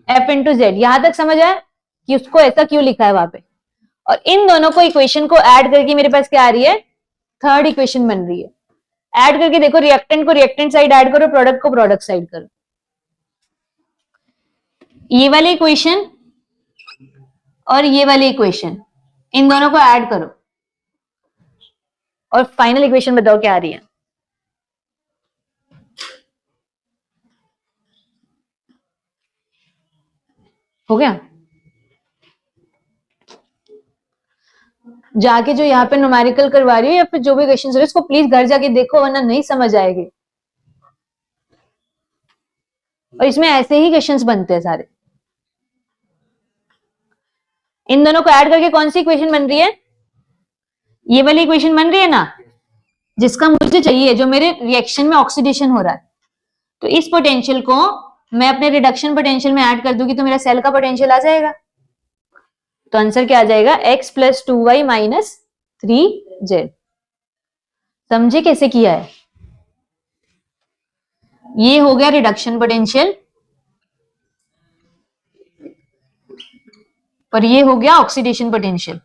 एफ इंटू जेड। यहां तक समझ आया कि उसको ऐसा क्यों लिखा है वहां पे। और इन दोनों को इक्वेशन को ऐड करके मेरे पास क्या आ रही है, थर्ड इक्वेशन बन रही है। ऐड करके देखो, रिएक्टेंट को रिएक्टेंट साइड ऐड करो, प्रोडक्ट को प्रोडक्ट साइड करो। ये वाली इक्वेशन और ये वाली इक्वेशन, इन दोनों को ऐड करो और फाइनल इक्वेशन बताओ क्या आ रही है। हो गया। जाके जो यहाँ पे न्यूमेरिकल करवा रही हो या फिर जो भी क्वेश्चन है इसको प्लीज घर जाके देखो, वरना नहीं समझ आएगी। और इसमें ऐसे ही क्वेश्चंस बनते हैं सारे। इन दोनों को ऐड करके कौन सी इक्वेशन बन रही है, ये वाली इक्वेशन बन रही है ना, जिसका मुझे चाहिए, जो मेरे रिएक्शन में ऑक्सीडेशन हो रहा है। तो इस पोटेंशियल को मैं अपने रिडक्शन पोटेंशियल में ऐड कर दूंगी तो मेरा सेल का पोटेंशियल आ जाएगा। तो आंसर क्या आ जाएगा, x + 2y - 3z। समझे कैसे किया है। ये हो गया रिडक्शन पोटेंशियल और ये हो गया ऑक्सीडेशन पोटेंशियल।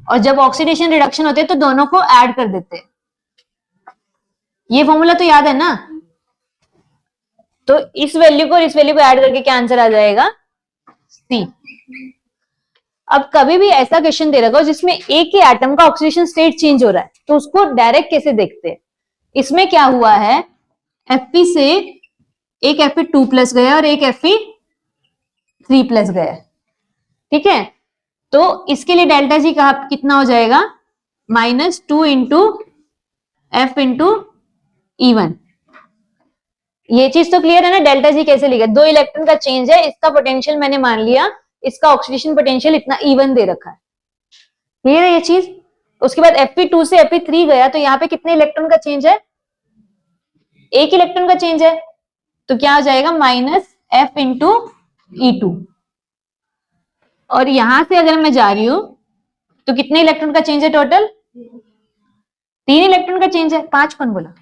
और जब ऑक्सीडेशन रिडक्शन होते हैं तो दोनों को ऐड कर देते हैं। ये फॉर्मूला तो याद है ना। तो इस वैल्यू को और इस वैल्यू को ऐड करके क्या आंसर आ जाएगा, C। अब कभी भी ऐसा क्वेश्चन दे रखा हो जिसमें एक ही एटम का ऑक्सीडेशन स्टेट चेंज हो रहा है, तो उसको डायरेक्ट कैसे देखते हैं। इसमें क्या हुआ है, Fe से एक Fe2+ गया और एक Fe3+ गया, ठीक है। तो इसके लिए डेल्टा जी का कितना हो जाएगा, -2 इंटू एफ इंटू E1। ये चीज तो क्लियर है ना, डेल्टा जी कैसे लिखा, 2 इलेक्ट्रॉन का चेंज है, इसका पोटेंशियल मैंने मान लिया, इसका ऑक्सीडेशन पोटेंशियल इतना E1 दे रखा है, क्लियर है ये चीज। उसके बाद Fe2 से Fe3 गया तो यहाँ पे कितने इलेक्ट्रॉन का चेंज है, 1 इलेक्ट्रॉन का चेंज है, तो क्या हो जाएगा -F इंटू E2। और यहां से अगर मैं जा रही हूं तो कितने इलेक्ट्रॉन का चेंज है टोटल, 3 इलेक्ट्रॉन का चेंज है, 5 कौन बोला,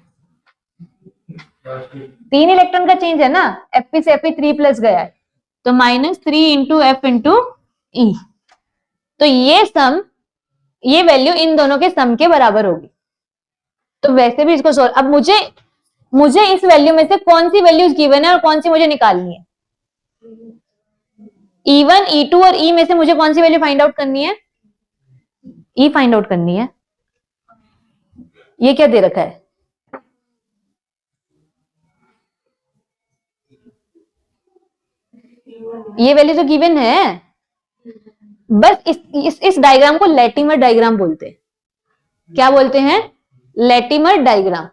3 इलेक्ट्रॉन का चेंज है ना, Fe से Fe3 प्लस गया है, तो -3 इंटू F इंटू E। तो ये सम, ये वैल्यू इन दोनों के सम के बराबर होगी। तो वैसे भी इसको सोल्व, अब मुझे इस वैल्यू में से कौन सी वैल्यूज गिवन है और कौन सी मुझे निकालनी है, E1, E2 और E में से मुझे कौन सी वैल्यू फाइंड आउट करनी है, E फाइंड आउट करनी है। ये क्या दे रखा है, ये वैल्यू तो गिवन है, बस इस डायग्राम को लैटिमर डायग्राम बोलते हैं। क्या बोलते हैं, लैटिमर डायग्राम।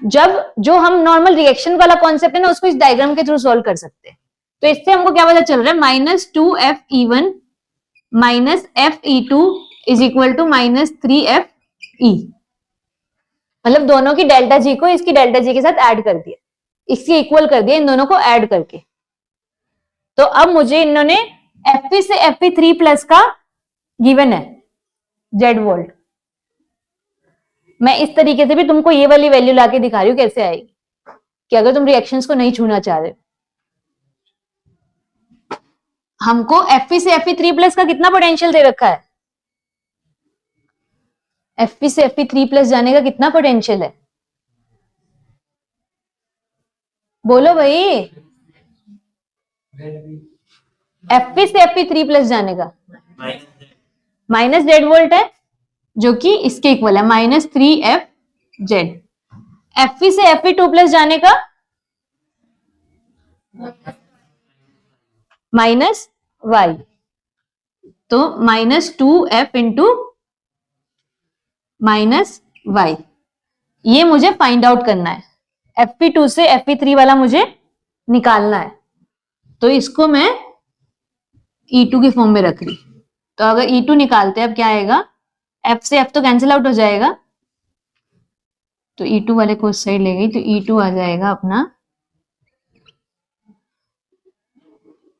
जब जो हम नॉर्मल रिएक्शन वाला कॉन्सेप्ट है ना, उसको इस डायग्राम के थ्रू सॉल्व कर सकते हैं। तो इससे हमको क्या पता चल रहा है, -2FE1 -FE2 is equal to -3FE। मतलब दोनों की डेल्टा जी को इसकी डेल्टा जी के साथ ऐड कर दिया, इसके इक्वल कर दिया इन दोनों को ऐड करके। तो अब मुझे इन्होंने Fe से Fe3 प्लस का गिवन है जेड वोल्ट। मैं इस तरीके से भी तुमको ये वाली वैल्यू लाके दिखा रही हूं कैसे आएगी, कि अगर तुम रिएक्शंस को नहीं छूना चाह रहे। हमको Fe से Fe3 प्लस का कितना पोटेंशियल दे रखा है, Fe से Fe3 प्लस जाने का कितना पोटेंशियल है, बोलो भाई। Fe से Fe3 प्लस जाने का -Z वोल्ट है, जो कि इसके इक्वल है -3FZ। Fe से Fe2 प्लस जाने का -Y, तो -2F इंटू -Y। ये मुझे फाइंड आउट करना है, Fe2 से Fe3 वाला मुझे निकालना है। तो इसको मैं E2 के फॉर्म में रख रही। तो अगर E2 निकालते हैं, अब क्या आएगा, F से F तो कैंसिल आउट हो जाएगा, तो E2 वाले को उस साइड ले गई, तो E2 आ जाएगा अपना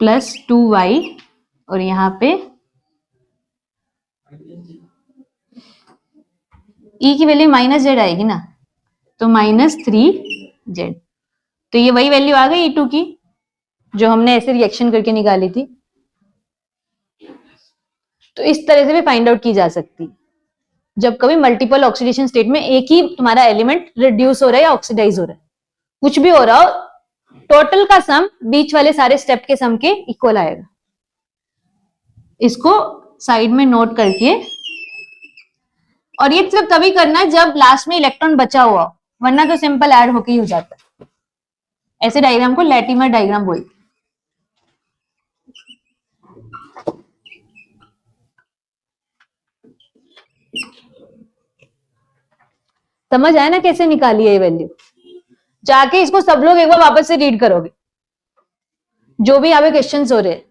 +2Y, और यहां पे E की वैल्यू -Z आएगी ना, तो -3Z। तो ये वही वैल्यू आ गई E2 की जो हमने ऐसे रिएक्शन करके निकाली थी। तो इस तरह से भी फाइंड आउट की जा सकती, जब कभी मल्टीपल ऑक्सीडेशन स्टेट में एक ही तुम्हारा एलिमेंट रिड्यूस हो रहा है या ऑक्सीडाइज हो रहा है, कुछ भी हो रहा हो, टोटल का सम बीच वाले सारे स्टेप के सम के इक्वल आएगा। इसको साइड में नोट करके, और ये सिर्फ तभी करना है जब लास्ट में इलेक्ट्रॉन बचा हुआ, वरना तो सिंपल ऐड होके ही हो जाता है। ऐसे डायग्राम को लैटिमर डायग्राम बोलते हैं। समझ आया ना कैसे निकाली है ये वैल्यू, जाके इसको सब लोग एक बार वापस से रीड करोगे, जो भी यहाँ पे क्वेश्चंस हो रहे हैं।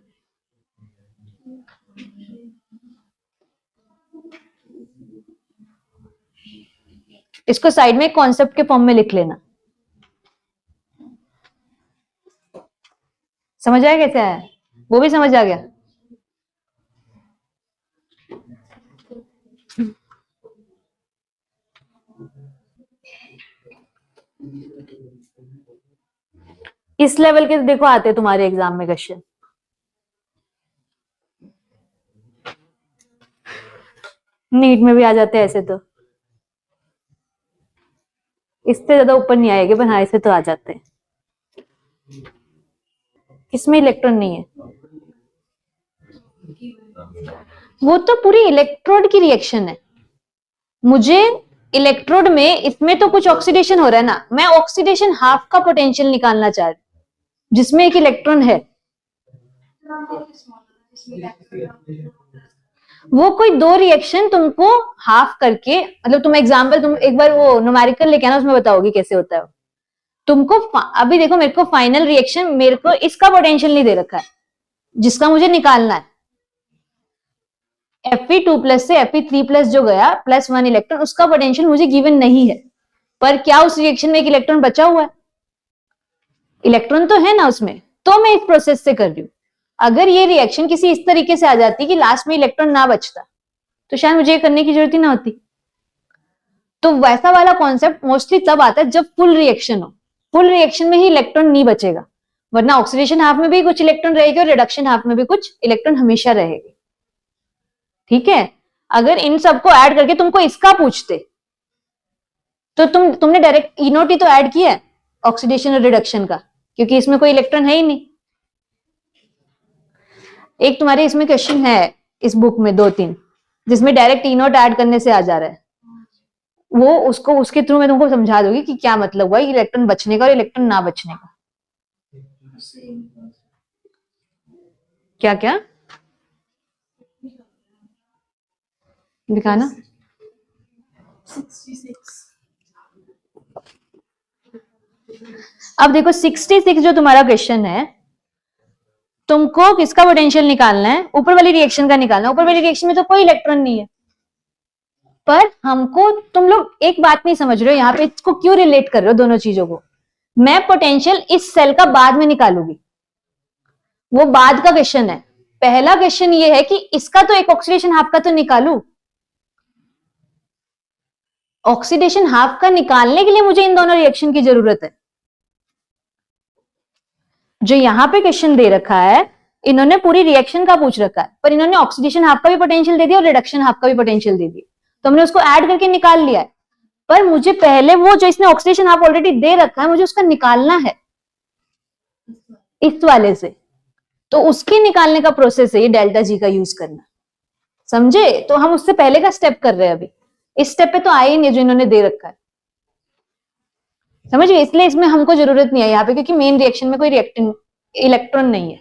इसको साइड में कॉन्सेप्ट के फॉर्म में लिख लेना। समझ आया कैसे आया, वो भी समझ आ गया। इस लेवल के देखो आते तुम्हारे एग्जाम में क्वेश्चन, नीट में भी आ जाते हैं ऐसे, तो इससे ज्यादा ऊपर नहीं आएंगे, पर हाँ ऐसे तो आ जाते हैं। इसमें इलेक्ट्रॉन नहीं है, वो तो पूरी इलेक्ट्रोड की रिएक्शन है। मुझे इलेक्ट्रोड में इसमें तो कुछ ऑक्सीडेशन हो रहा है ना, मैं ऑक्सीडेशन हाफ का पोटेंशियल निकालना चाह रही हूं जिसमें एक इलेक्ट्रॉन है। वो कोई दो रिएक्शन तुमको हाफ करके, मतलब तुम एग्जांपल, तुम एक बार वो न्यूमेरिकल लेके आना, उसमें बताओगी कैसे होता है। तुमको अभी देखो, मेरे को फाइनल रिएक्शन, मेरे को इसका पोटेंशियल नहीं दे रखा है जिसका मुझे निकालना है। Fe2+ से Fe3+ जो गया +1 इलेक्ट्रॉन, उसका पोटेंशियल मुझे गिवन नहीं है, पर क्या उस रिएक्शन में एक इलेक्ट्रॉन बचा हुआ है? इलेक्ट्रॉन तो है ना उसमें, तो मैं इस प्रोसेस से कर रही हूं। अगर ये रिएक्शन किसी इस तरीके से आ जाती कि लास्ट में इलेक्ट्रॉन ना बचता, तो शायद मुझे ये करने की जरूरत ही ना होती। तो वैसा वाला कॉन्सेप्ट मोस्टली तब आता है जब फुल रिएक्शन हो। फुल रिएक्शन में ही इलेक्ट्रॉन नहीं बचेगा, वरना ऑक्सीडेशन हाफ में भी कुछ इलेक्ट्रॉन रहेगी और रिडक्शन हाफ में भी कुछ इलेक्ट्रॉन हमेशा रहेगी। ठीक है, अगर इन सबको ऐड करके तुमको इसका पूछते तो तुमने डायरेक्ट E0 ही तो ऐड किया है ऑक्सीडेशन और रिडक्शन का, क्योंकि इसमें कोई इलेक्ट्रॉन है ही नहीं। एक तुम्हारे इसमें क्वेश्चन है इस बुक में 2-3 जिसमें डायरेक्ट E0 ऐड करने से आ जा रहा है, वो उसको उसके थ्रू मैं तुमको समझा दूंगी कि क्या मतलब हुआ इलेक्ट्रॉन बचने का और इलेक्ट्रॉन ना बचने का। क्या क्या दिखाना? 66। अब देखो 66 जो तुम्हारा क्वेश्चन है, तुमको किसका पोटेंशियल निकालना है? ऊपर वाली रिएक्शन का निकालना है। ऊपर वाली रिएक्शन में तो कोई इलेक्ट्रॉन नहीं है, पर हमको, तुम लोग एक बात नहीं समझ रहे हो यहाँ पे, इसको क्यों रिलेट कर रहे हो दोनों चीजों को? मैं पोटेंशियल इस सेल का बाद में निकालूंगी, वो बाद का क्वेश्चन है। पहला क्वेश्चन ये है कि इसका तो एक ऑक्सीडेशन हाफ का तो निकालू। ऑक्सीडेशन हाफ का निकालने के लिए मुझे इन दोनों रिएक्शन की जरूरत है। जो यहां पे क्वेश्चन दे रखा है, इन्होंने पूरी रिएक्शन का पूछ रखा है, पर इन्होंने ऑक्सीडेशन हाफ का भी पोटेंशियल दे दिया और रिडक्शन हाफ का भी पोटेंशियल दे दिया, तो हमने उसको ऐड करके निकाल लिया है। पर मुझे पहले वो जो इसने ऑक्सीडेशन हाफ ऑलरेडी दे रखा है, मुझे उसका निकालना है इस वाले से, तो उसके निकालने का प्रोसेस है ये डेल्टा जी का यूज करना। समझे? तो हम उससे पहले का स्टेप कर रहे हैं, अभी इस स्टेप पे तो आए ही नहीं जो इन्होंने दे रखा है। समझ गए? इसलिए इसमें हमको जरूरत नहीं है यहाँ पे, क्योंकि मेन रिएक्शन में कोई रिएक्टिंग इलेक्ट्रॉन नहीं है।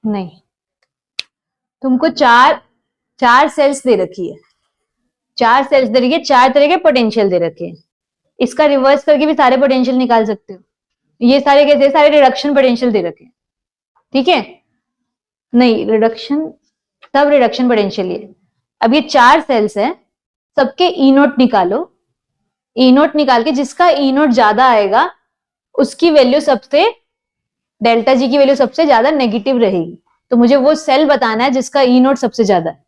नहीं, तुमको चार सेल्स दे रखी है, 4 सेल्स दे रखी है, 4 तरह के पोटेंशियल दे रखे हैं। इसका रिवर्स करके भी सारे पोटेंशियल निकाल सकते हो। ये सारे कैसे? सारे रिडक्शन पोटेंशियल दे रखे हैं। ठीक है, नहीं रिडक्शन, सब रिडक्शन पोटेंशियल है। अब ये 4 सेल्स है, सबके E0 निकालो। E0 निकाल के जिसका E0 ज्यादा आएगा उसकी वैल्यू सबसे, डेल्टा जी की वैल्यू सबसे ज्यादा नेगेटिव रहेगी। तो मुझे वो सेल बताना है जिसका E0 सबसे ज्यादा है।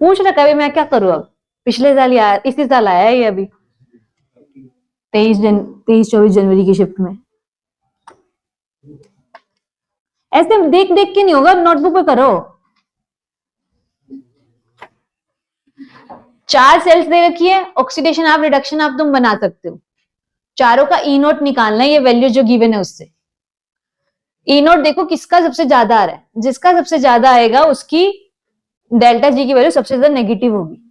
पूछ रखा है, मैं क्या करूं अब? पिछले साल या इसी साल आया है ये, अभी 23-24 जनवरी की शिफ्ट में। ऐसे देख देख के नहीं होगा, नोटबुक पे करो। 4 सेल्स दे रखी है, ऑक्सीडेशन हाफ रिडक्शन हाफ तुम बना सकते हो। चारों का E0 निकालना है, ये वैल्यू जो गिवन है उससे। E0 देखो किसका सबसे ज्यादा आ रहा है, जिसका सबसे ज्यादा आएगा उसकी डेल्टा जी की वैल्यू सबसे ज्यादा नेगेटिव होगी।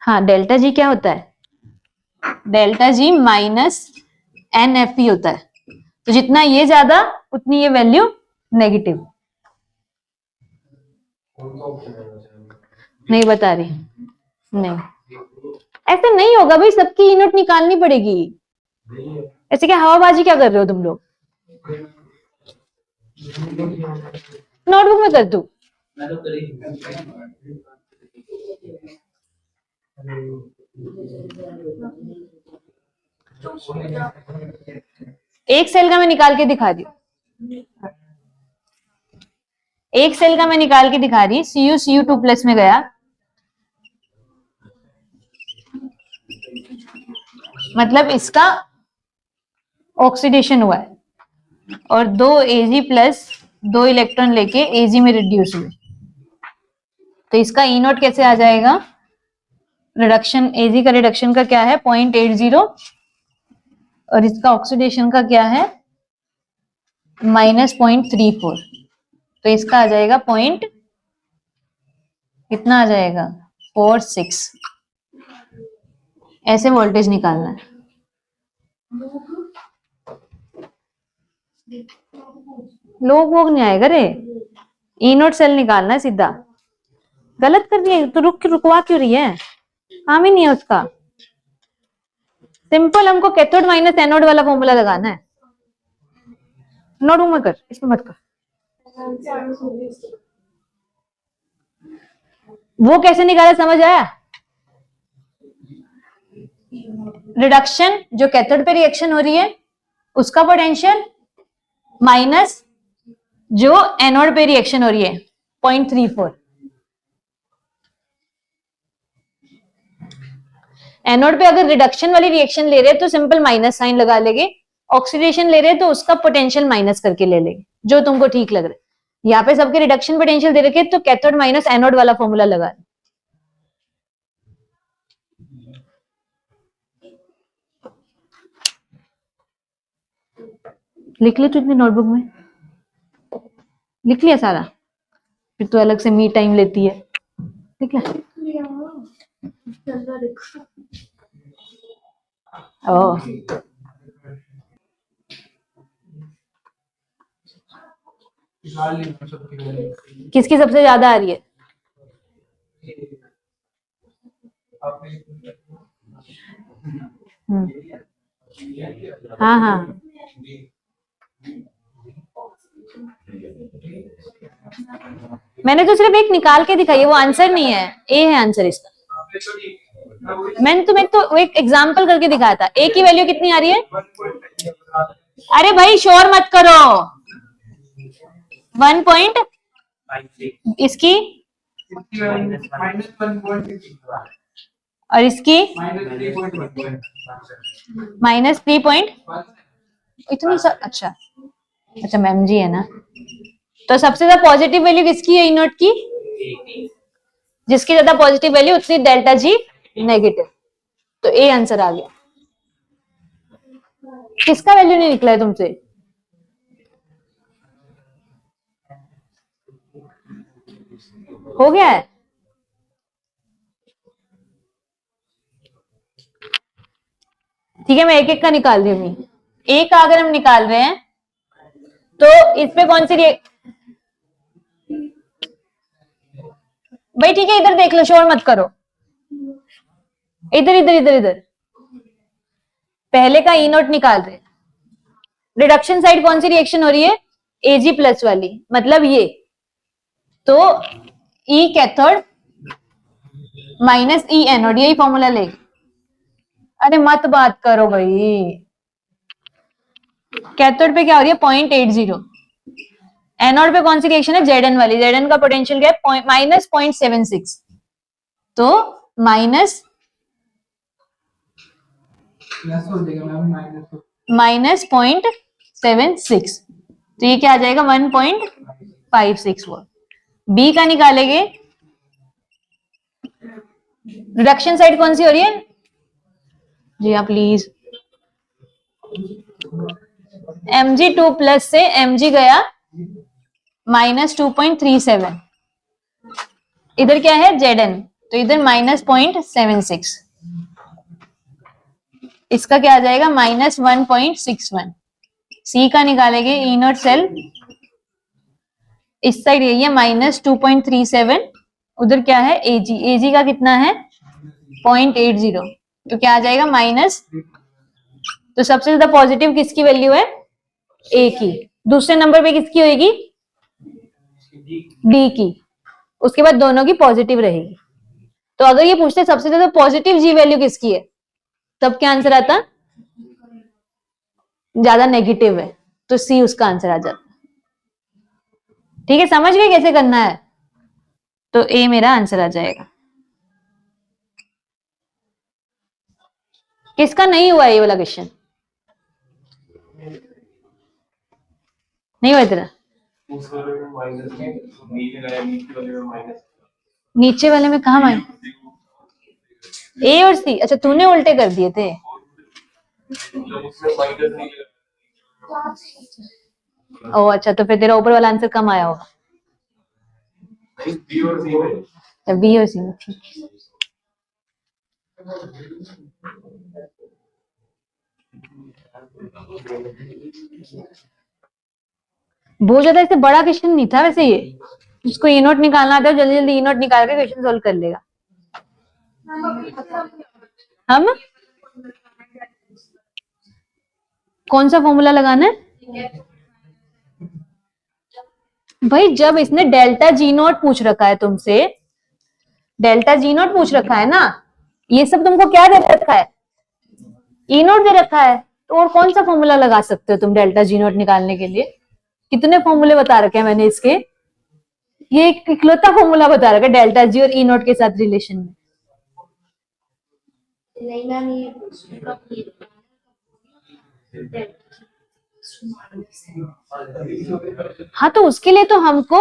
हाँ, डेल्टा जी क्या होता है? डेल्टा जी -NFE होता है। तो जितना ये ज्यादा उतनी ये वैल्यू नेगेटिव। नहीं बता रही, नहीं ऐसे नहीं होगा भाई, सबकी E0 निकालनी पड़ेगी। ऐसे क्या हवाबाजी क्या कर रहे हो तुम लोग? नोटबुक में कर दू। एक सेल का मैं निकाल के दिखा दी, एक सेल का मैं निकाल के दिखा रही। Cu2+ में गया, मतलब इसका ऑक्सीडेशन हुआ है और 2 Ag+ 2 इलेक्ट्रॉन लेके Ag में रिड्यूस हुए, तो इसका E0 कैसे आ जाएगा? रिडक्शन, Ag का रिडक्शन का क्या है? 0.80, और इसका ऑक्सीडेशन का क्या है? -0.34, तो इसका आ जाएगा कितना आ जाएगा 4 6। ऐसे वोल्टेज निकालना है। लोग वोग नहीं आएगा रे, ई नोट सेल निकालना है सीधा। गलत कर दिया तो रुकवा क्यों रही है, काम ही नहीं है उसका। सिंपल हमको कैथोड माइनस एनोड वाला फॉर्मूला लगाना है। नोट में कर, इसमें मत कर। वो कैसे निकाला समझ आया? रिडक्शन जो कैथोड पे रिएक्शन हो रही है उसका पोटेंशियल माइनस जो एनोड पे रिएक्शन हो रही है 0.34। एनोड पे अगर रिडक्शन वाली रिएक्शन ले रहे हैं तो सिंपल माइनस साइन लगा लेंगे, ऑक्सीडेशन ले रहे हैं तो उसका पोटेंशियल माइनस करके ले लेंगे, जो तुमको ठीक लग रहा है। यहाँ पे सबके रिडक्शन पोटेंशियल दे रखे तो कैथोड माइनस एनोड वाला फॉर्मूला लगा। लिख ले तू इतनी नोटबुक में, लिख लिया सारा, फिर तू अलग से मी टाइम लेती है। लिख लिया? ओ किसकी सबसे ज्यादा आ रही है? हाँ हाँ मैंने तो सिर्फ एक निकाल के दिखाई है, वो आंसर नहीं है, ए है आंसर इसका। मैंने तुम्हें तो एक एग्जाम्पल करके दिखाया था। ए की वैल्यू कितनी आ रही है? अरे भाई शोर मत करो। 1 पॉइंट इसकी और इसकी -3 इतनी अच्छा अच्छा मैम जी है ना। तो सबसे ज्यादा पॉजिटिव वैल्यू किसकी है ई नोट की? जिसकी ज्यादा पॉजिटिव वैल्यू उतनी डेल्टा जी नेगेटिव। तो ए आंसर आ गया। किसका वैल्यू नहीं निकला है तुमसे? हो गया है? ठीक है मैं एक एक का निकाल रही हूँ। ए का अगर हम निकाल रहे हैं तो इस पे कौन सी भाई ठीक है इधर देख लो, शोर मत करो। इधर इधर इधर इधर पहले का ई नोट निकाल रहे हैं। रिडक्शन साइड कौन सी रिएक्शन हो रही है? एजी प्लस वाली, मतलब ये। तो ई कैथोड माइनस ई एनोड, यही फॉर्मूला लेंगे। अरे मत बात करो भाई। कैथोड पे क्या हो रही है? 0.80। एनोड पे कौन सी रिएक्शन है? जेडन वाली। जेडन का पोटेंशियल क्या है? -0.76। तो माइनस -0.76। तो ये क्या आ जाएगा? 1.56 वोल्ट। बी का निकालेंगे। रिडक्शन साइड कौन सी हो रही है? जी हाँ प्लीज। Mg2 प्लस से Mg गया -2.37। इधर क्या है? Zn, तो इधर -0.76। इसका क्या आ जाएगा? -1.61। सी का निकालेंगे ई नोट सेल। इस साइड यही है -2.37, उधर क्या है? Ag। Ag का कितना है? 0.80। तो क्या आ जाएगा? माइनस। तो सबसे ज्यादा पॉजिटिव किसकी वैल्यू है? ए की। दूसरे नंबर पे किसकी होगी? डी की। उसके बाद दोनों की पॉजिटिव रहेगी। तो अगर ये पूछते सबसे ज्यादा पॉजिटिव जी वैल्यू किसकी है, तब क्या आंसर आता? ज्यादा नेगेटिव है, तो सी उसका आंसर आ जाता। ठीक है, समझ गए कैसे करना है? तो ए मेरा आंसर आ जाएगा। किसका नहीं हुआ ये वाला क्वेश्चन? नहीं हुआ तेरा? नीचे वाले में कहा माइनस? ए और सी? अच्छा तूने उल्टे कर दिए थे। ओ अच्छा, तो फिर तेरा ऊपर वाला आंसर कम आया होगा। बी और सी में, ठीक है। बहुत ज्यादा ऐसे बड़ा क्वेश्चन नहीं था वैसे ये, जिसको ई नोट निकालना आता है जल्दी जल्दी ई नोट निकाल के क्वेश्चन सोल्व कर लेगा। हम कौन सा फॉर्मूला लगाना है भाई? जब इसने डेल्टा जी नोट पूछ रखा है तुमसे, डेल्टा जी नोट पूछ रखा है ना, ये सब तुमको क्या दे रखा है? ई नोट दे रखा है। तो और कौन सा फॉर्मूला लगा सकते हो तुम डेल्टा जी नोट निकालने के लिए? कितने फॉर्मूले बता रखे हैं मैंने इसके, ये एक इकलौता फॉर्मूला बता रखा है डेल्टा जी और ई नोट के साथ रिलेशन में। हाँ तो उसके लिए तो हमको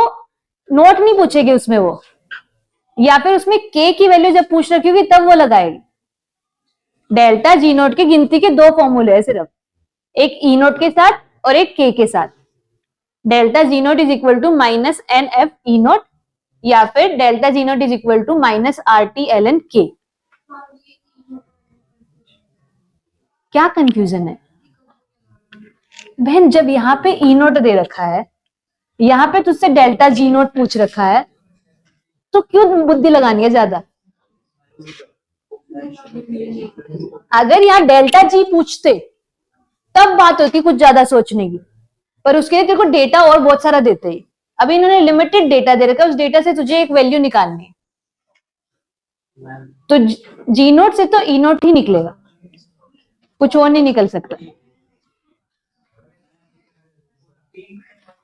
नोट नहीं पूछेगी उसमें वो, या फिर उसमें के की वैल्यू जब पूछ रखी होगी तब वो लगाएगी। डेल्टा जी नोट की गिनती के दो फॉर्मूले है सिर्फ, एक ई नोट के साथ और एक के साथ। Delta G naught is equal to minus n F E naught, या फिर delta G naught is equal to minus R T l n K. क्या कंफ्यूजन है बहन? जब यहाँ पे ई नोट दे रखा है, यहाँ पे तुझसे डेल्टा जी नोट पूछ रखा है, तो क्यों बुद्धि लगानी है ज्यादा? अगर यहाँ डेल्टा जी पूछते तब बात होती कुछ ज्यादा सोचने की, पर उसके लिए तेरे को डेटा और बहुत सारा देते हैं। अभी इन्होंने लिमिटेड डेटा दे रखा है, उस डेटा से तुझे एक वैल्यू निकालनी है, तो जी नोट से तो ई नोट ही निकलेगा, कुछ और नहीं निकल सकता।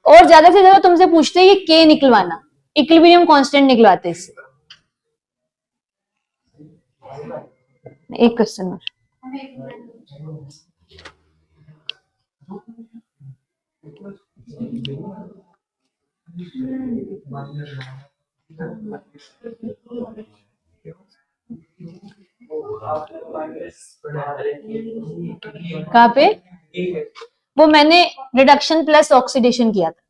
और ज्यादा से ज्यादा तुमसे पूछते हैं ये के निकलवाना, इक्विलिब्रियम कांस्टेंट निकलवाते हैं इससे। एक क्वेश्चन कहाँ पे? वो मैंने रिडक्शन प्लस ऑक्सीडेशन किया था,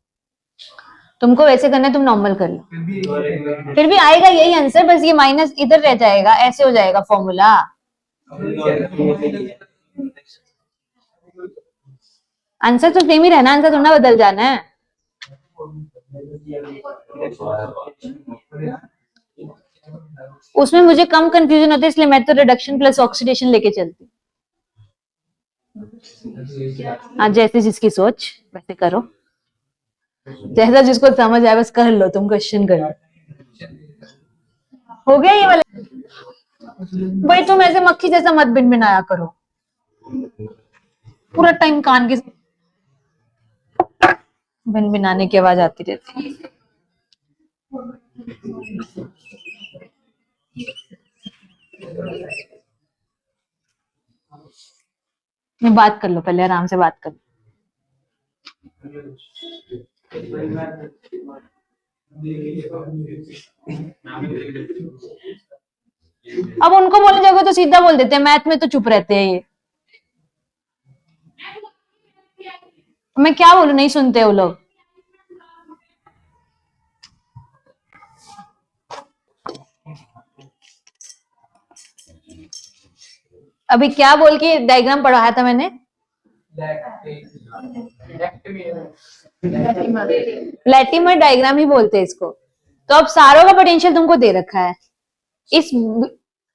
तुमको वैसे करना है तुम नॉर्मल कर लो, फिर भी आएगा यही आंसर, बस ये माइनस इधर रह जाएगा, ऐसे हो जाएगा फॉर्मूला। आंसर तो सेम ही रहना, आंसर थोड़ा बदल जाना है। उसमें मुझे कम कंफ्यूजन होता है, इसलिए मैं तो रिडक्शन प्लस ऑक्सीडेशन लेके चलती। आज जैसे जिसकी सोच वैसे करो, जैसा जिसको समझ आए बस कर लो, तुम क्वेश्चन करो। हो गया ये वाला? भाई तुम ऐसे मक्खी जैसा मत बिन बनाया करो, पूरा टाइम कान के बिन बिनाने की आवाज आती रहती है। मैं बात कर लो, पहले आराम से बात कर लो। अब उनको बोलने जाओगे तो सीधा बोल देते हैं, मैथ में तो चुप रहते हैं ये। मैं क्या बोलूं, नहीं सुनते वो लोग। अभी क्या बोल के डायग्राम पढ़ाया था मैंने? लैटिमर डायग्राम ही बोलते हैं इसको। तो अब सारों का पोटेंशियल तुमको दे रखा है, इस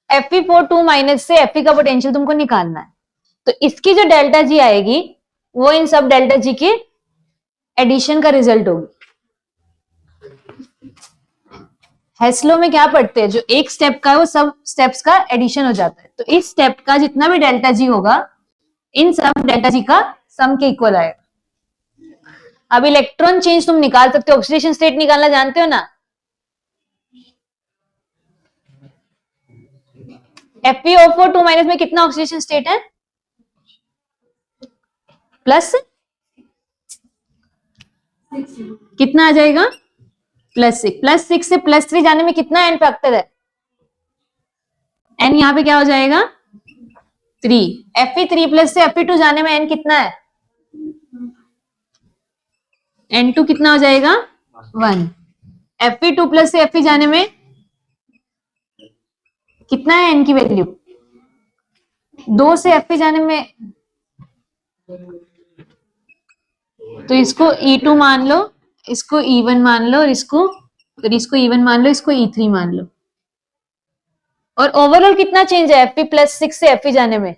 Fe4 माइनस से Fe का पोटेंशियल तुमको निकालना है। तो इसकी जो डेल्टा जी आएगी वो इन सब डेल्टा जी के एडिशन का रिजल्ट होगी। हेस्लो में क्या पढ़ते हैं, जो एक स्टेप का है वो सब स्टेप्स का एडिशन हो जाता है। तो इस स्टेप का जितना भी डेल्टा जी होगा इन सब डेल्टा जी का सम के इक्वल आएगा। अब इलेक्ट्रॉन चेंज तुम निकाल सकते हो, ऑक्सीडेशन स्टेट निकालना जानते हो ना? FeO4 माइनस में कितना ऑक्सीडेशन स्टेट है? प्लस कितना आ जाएगा? +6। +6 से +3 जाने में कितना एन फैक्टर है? एन यहां पे क्या हो जाएगा? 3। Fe3 प्लस से Fe2 जाने में एन कितना है? N2 कितना हो जाएगा? 1। Fe2 प्लस से Fe जाने में कितना है n की वैल्यू? 2 से f पे जाने में, तो इसको E2 मान लो, इसको E1 मान लो, और इसको E1 मान लो, इसको E3 मान लो। और ओवरऑल कितना चेंज है Fp प्लस 6 से Fe जाने में?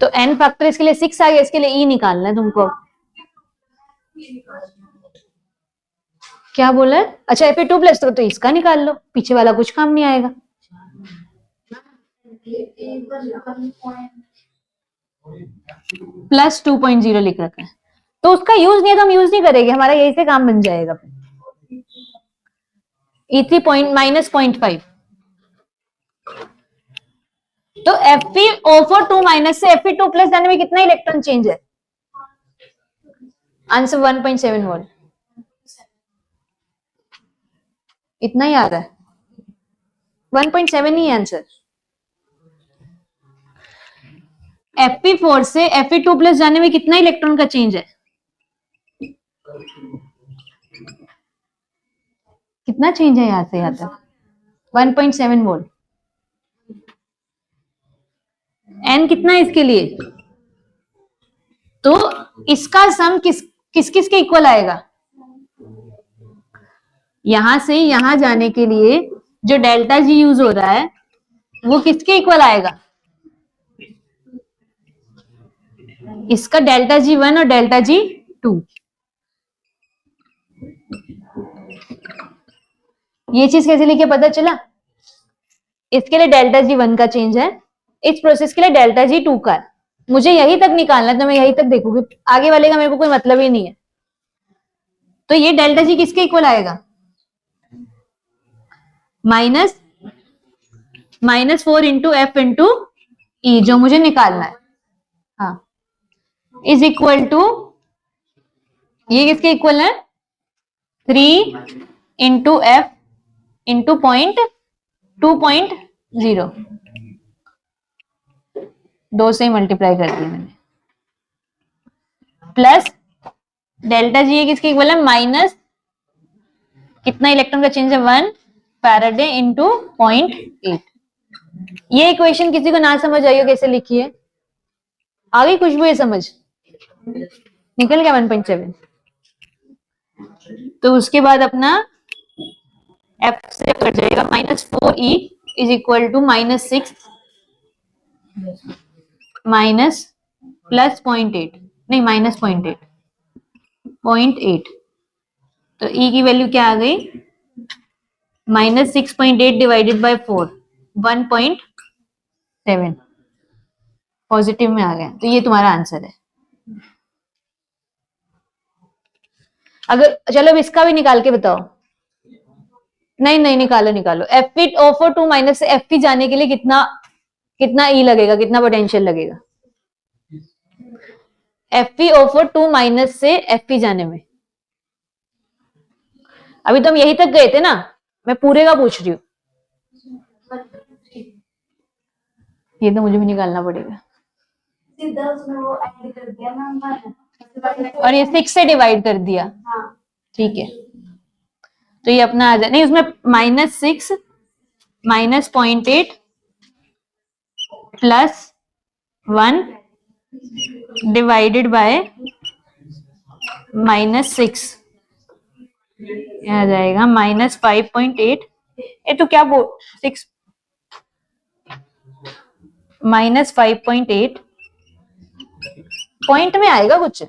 तो n फैक्टर इसके लिए 6 आ गया, इसके लिए E निकालना है तुमको। क्या बोला है? अच्छा Fe2 प्लस, तो इसका निकाल लो, पीछे वाला कुछ काम नहीं आएगा। प्लस 2.0 लिख रखा है, तो उसका यूज नहीं है तो हम यूज नहीं करेंगे, हमारा यही से काम बन जाएगा। E3 पॉइंट माइनस 0.5, तो FeO4 माइनस से Fe2 प्लस जाने में कितना इलेक्ट्रॉन चेंज है? आंसर 1.7 वोल्ट, इतना ही आ रहा है, 1.7 ही आंसर। Fe4 से Fe2 प्लस जाने में कितना इलेक्ट्रॉन का चेंज है? कितना चेंज है यहां से यहां तक? 1.7 वोल्ट। n कितना है इसके लिए? तो इसका सम किस किस के इक्वल आएगा? यहां से यहां जाने के लिए जो डेल्टा जी यूज हो रहा है वो किसके इक्वल आएगा? इसका डेल्टा G1 और डेल्टा G2। ये चीज कैसे लिखे पता चला? इसके लिए डेल्टा G1 का चेंज है, इस प्रोसेस के लिए डेल्टा G2 का है। मुझे यही तक निकालना है तो मैं यही तक देखूंगी, आगे वाले का मेरे को कोई मतलब ही नहीं है। तो ये डेल्टा जी किसके इक्वल आएगा? -4 इंटू एफ इंटू ई, जो मुझे निकालना है। हाँ, इज इक्वल टू, ये किसके इक्वल है? 3 इंटू एफ इंटू 2.0, 2 से मल्टीप्लाई कर दिया मैंने, प्लस डेल्टा जी किसके इक्वल है? माइनस कितना इलेक्ट्रॉन का चेंज है? 1 फैराडे इंटू 0.8। ये इक्वेशन किसी को ना समझ आई हो कैसे लिखी है? आ गई खुशबू ये समझ? निकल गया 1.7। तो उसके बाद अपना एफ से कट जाएगा, -4e is equal to -6 minus plus 0.8, नहीं माइनस 0.8, तो e की वैल्यू क्या आ गई? -6.8 डिवाइडेड बाय 4, 1.7 पॉजिटिव में आ गया। तो ये तुम्हारा आंसर है। अगर चलो अब इसका भी निकाल के बताओ। नहीं नहीं, निकालो। FeO4 माइनस से Fe जाने के लिए कितना E लगेगा, कितना पोटेंशियल लगेगा? FeO4 माइनस से Fe जाने में, अभी तो हम यही तक गए थे ना, मैं पूरे का पूछ रही हूँ। ये तो मुझे भी निकालना पड़ेगा, सीधा उसमें वो ऐड कर दिया ना, और ये 6 से डिवाइड कर दिया। ठीक है, तो ये अपना आ जाए, नहीं उसमें -6 माइनस 0.8 प्लस 1 डिवाइडेड बाय -6, आ जाएगा -5.8। ये तो क्या 6 -5.8 पॉइंट में आएगा कुछ,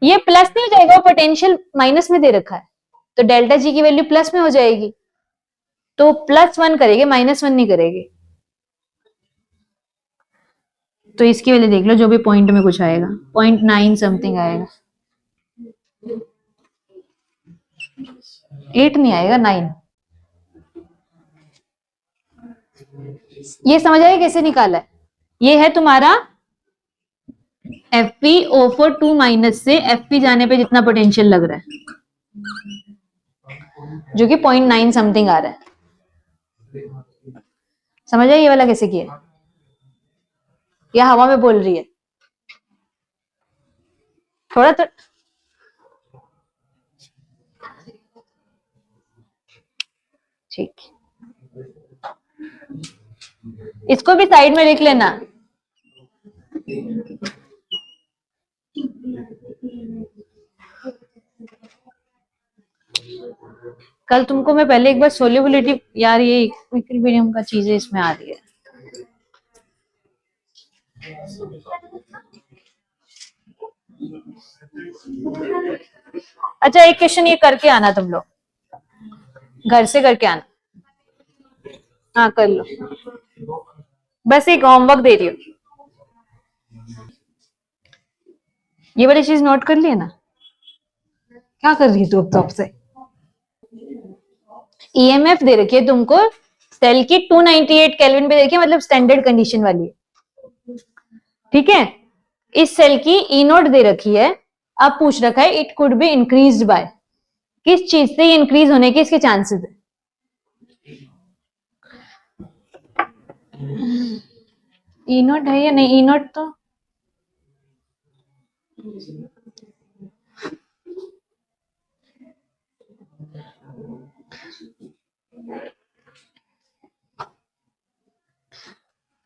ये प्लस नहीं हो जाएगा, पोटेंशियल माइनस में दे रखा है, तो डेल्टा जी की वैल्यू प्लस में हो जाएगी, तो +1 करेंगे, -1 नहीं करेंगे। तो इसकी वैल्यू देख लो, जो भी पॉइंट में कुछ आएगा 0.9 समथिंग आएगा, 8 नहीं आएगा, 9। ये समझ आएगा कैसे निकाला है? ये है तुम्हारा FeO4 माइनस से Fe जाने पे जितना पोटेंशियल लग रहा है, जो कि 0.9 समथिंग आ रहा है। समझ आए ये वाला कैसे किया? या हवा में बोल रही है थोड़ा तो? ठीक, इसको भी साइड में लिख लेना। कल तुमको मैं पहले एक बार सोल्यूबिलिटी, यार ये इक्विलिब्रियम का चीजें इसमें आ रही है। अच्छा एक क्वेश्चन ये करके आना तुम लोग, घर से करके आना। हाँ कर लो, बस एक होमवर्क दे रही हूँ। ये वाली चीज नोट कर लिया ना? क्या कर रही है तू अब तब से? ईएमएफ दे रखी है तुमको, सेल की 298 केल्विन पे देखिए, मतलब स्टैंडर्ड कंडीशन वाली है, ठीक है। इस सेल की ई नोट दे रखी है, अब पूछ रखा है it could be increased by, किस चीज से इंक्रीज होने के इसके चांसेस है। ई नोट है या नहीं? ई नोट तो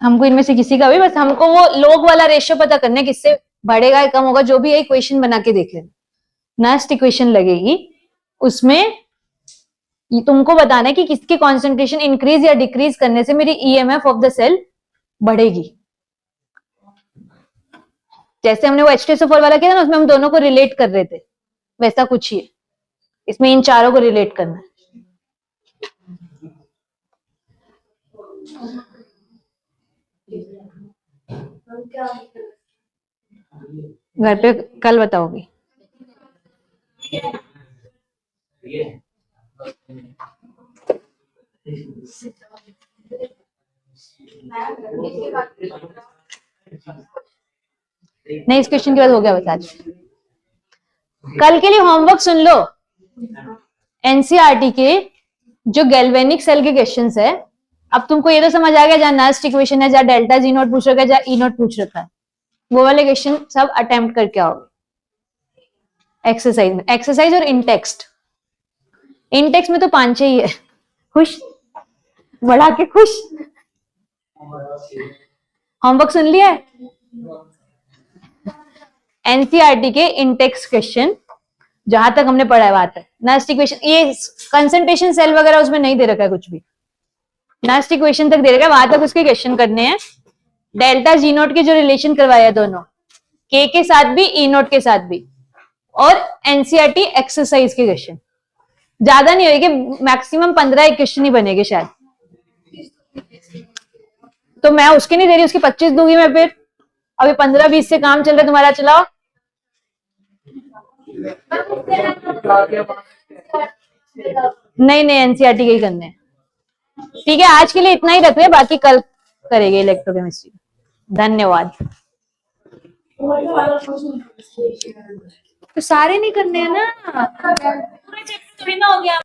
हमको इनमें से किसी का भी, बस हमको वो लोग वाला रेशियो पता करना है, किससे बढ़ेगा या कम होगा, जो भी है इक्वेशन बना के देख लेना। नेक्स्ट इक्वेशन लगेगी, उसमें ये तुमको बताना है कि किसकी कॉन्सेंट्रेशन इंक्रीज या डिक्रीज करने से मेरी ईएमएफ ऑफ द सेल बढ़ेगी। जैसे हमने वो H2SO4 वाला किया था ना, उसमें हम दोनों को रिलेट कर रहे थे, वैसा कुछ ही है इसमें, इन चारों को रिलेट करना है। घर पे कल बताओगी। नहीं, इस क्वेश्चन के बाद हो गया बस आज। कल के लिए होमवर्क सुन लो, एनसीईआरटी के जो गैल्वेनिक सेल के क्वेश्चंस है। अब तुमको ये तो समझ आ गया, जहां नस्ट इक्वेशन है, जहां डेल्टा जी नोट पूछ रखा है, जहां ई नोट पूछ रखा है, वो वाले क्वेश्चन सब अटेम्प्ट करके आओगे एक्सरसाइज में। एक्सरसाइज और इनटेक्स्ट, इनटेक्स्ट में तो 5 ही है। खुश, बढ़ा के खुश। होमवर्क सुन लिया है? एनसीईआरटी के इनटेक्स्ट क्वेश्चन जहां तक हमने पढ़ा है वहां तक। नस्ट इक्वेशन, ये कंसंट्रेशन सेल वगैरह उसमें नहीं दे रखा है कुछ भी, नस्ट इक्वेशन तक दे रखा है, वहां तक उसके क्वेश्चन करने हैं। डेल्टा जी नोट के जो रिलेशन करवाया दोनों, के साथ भी ई नोट के साथ भी, और एनसीईआरटी एक्सरसाइज के क्वेश्चन। ज्यादा नहीं होगी, मैक्सिमम 15 क्वेश्चन ही बनेंगे शायद, तो मैं उसके नहीं दे रही, उसके 25 दूंगी मैं फिर। अभी 15-20 से काम चल रहा है तुम्हारा, चलाओ। नहीं नहीं, एनसीईआरटी के ही करने हैं। ठीक है, आज के लिए इतना ही रख रहे, बाकी कल करेंगे इलेक्ट्रोकेमिस्ट्री। धन्यवाद। तो सारे नहीं करने हैं ना, पूरा चैप्टर थोड़ी ना हो गया।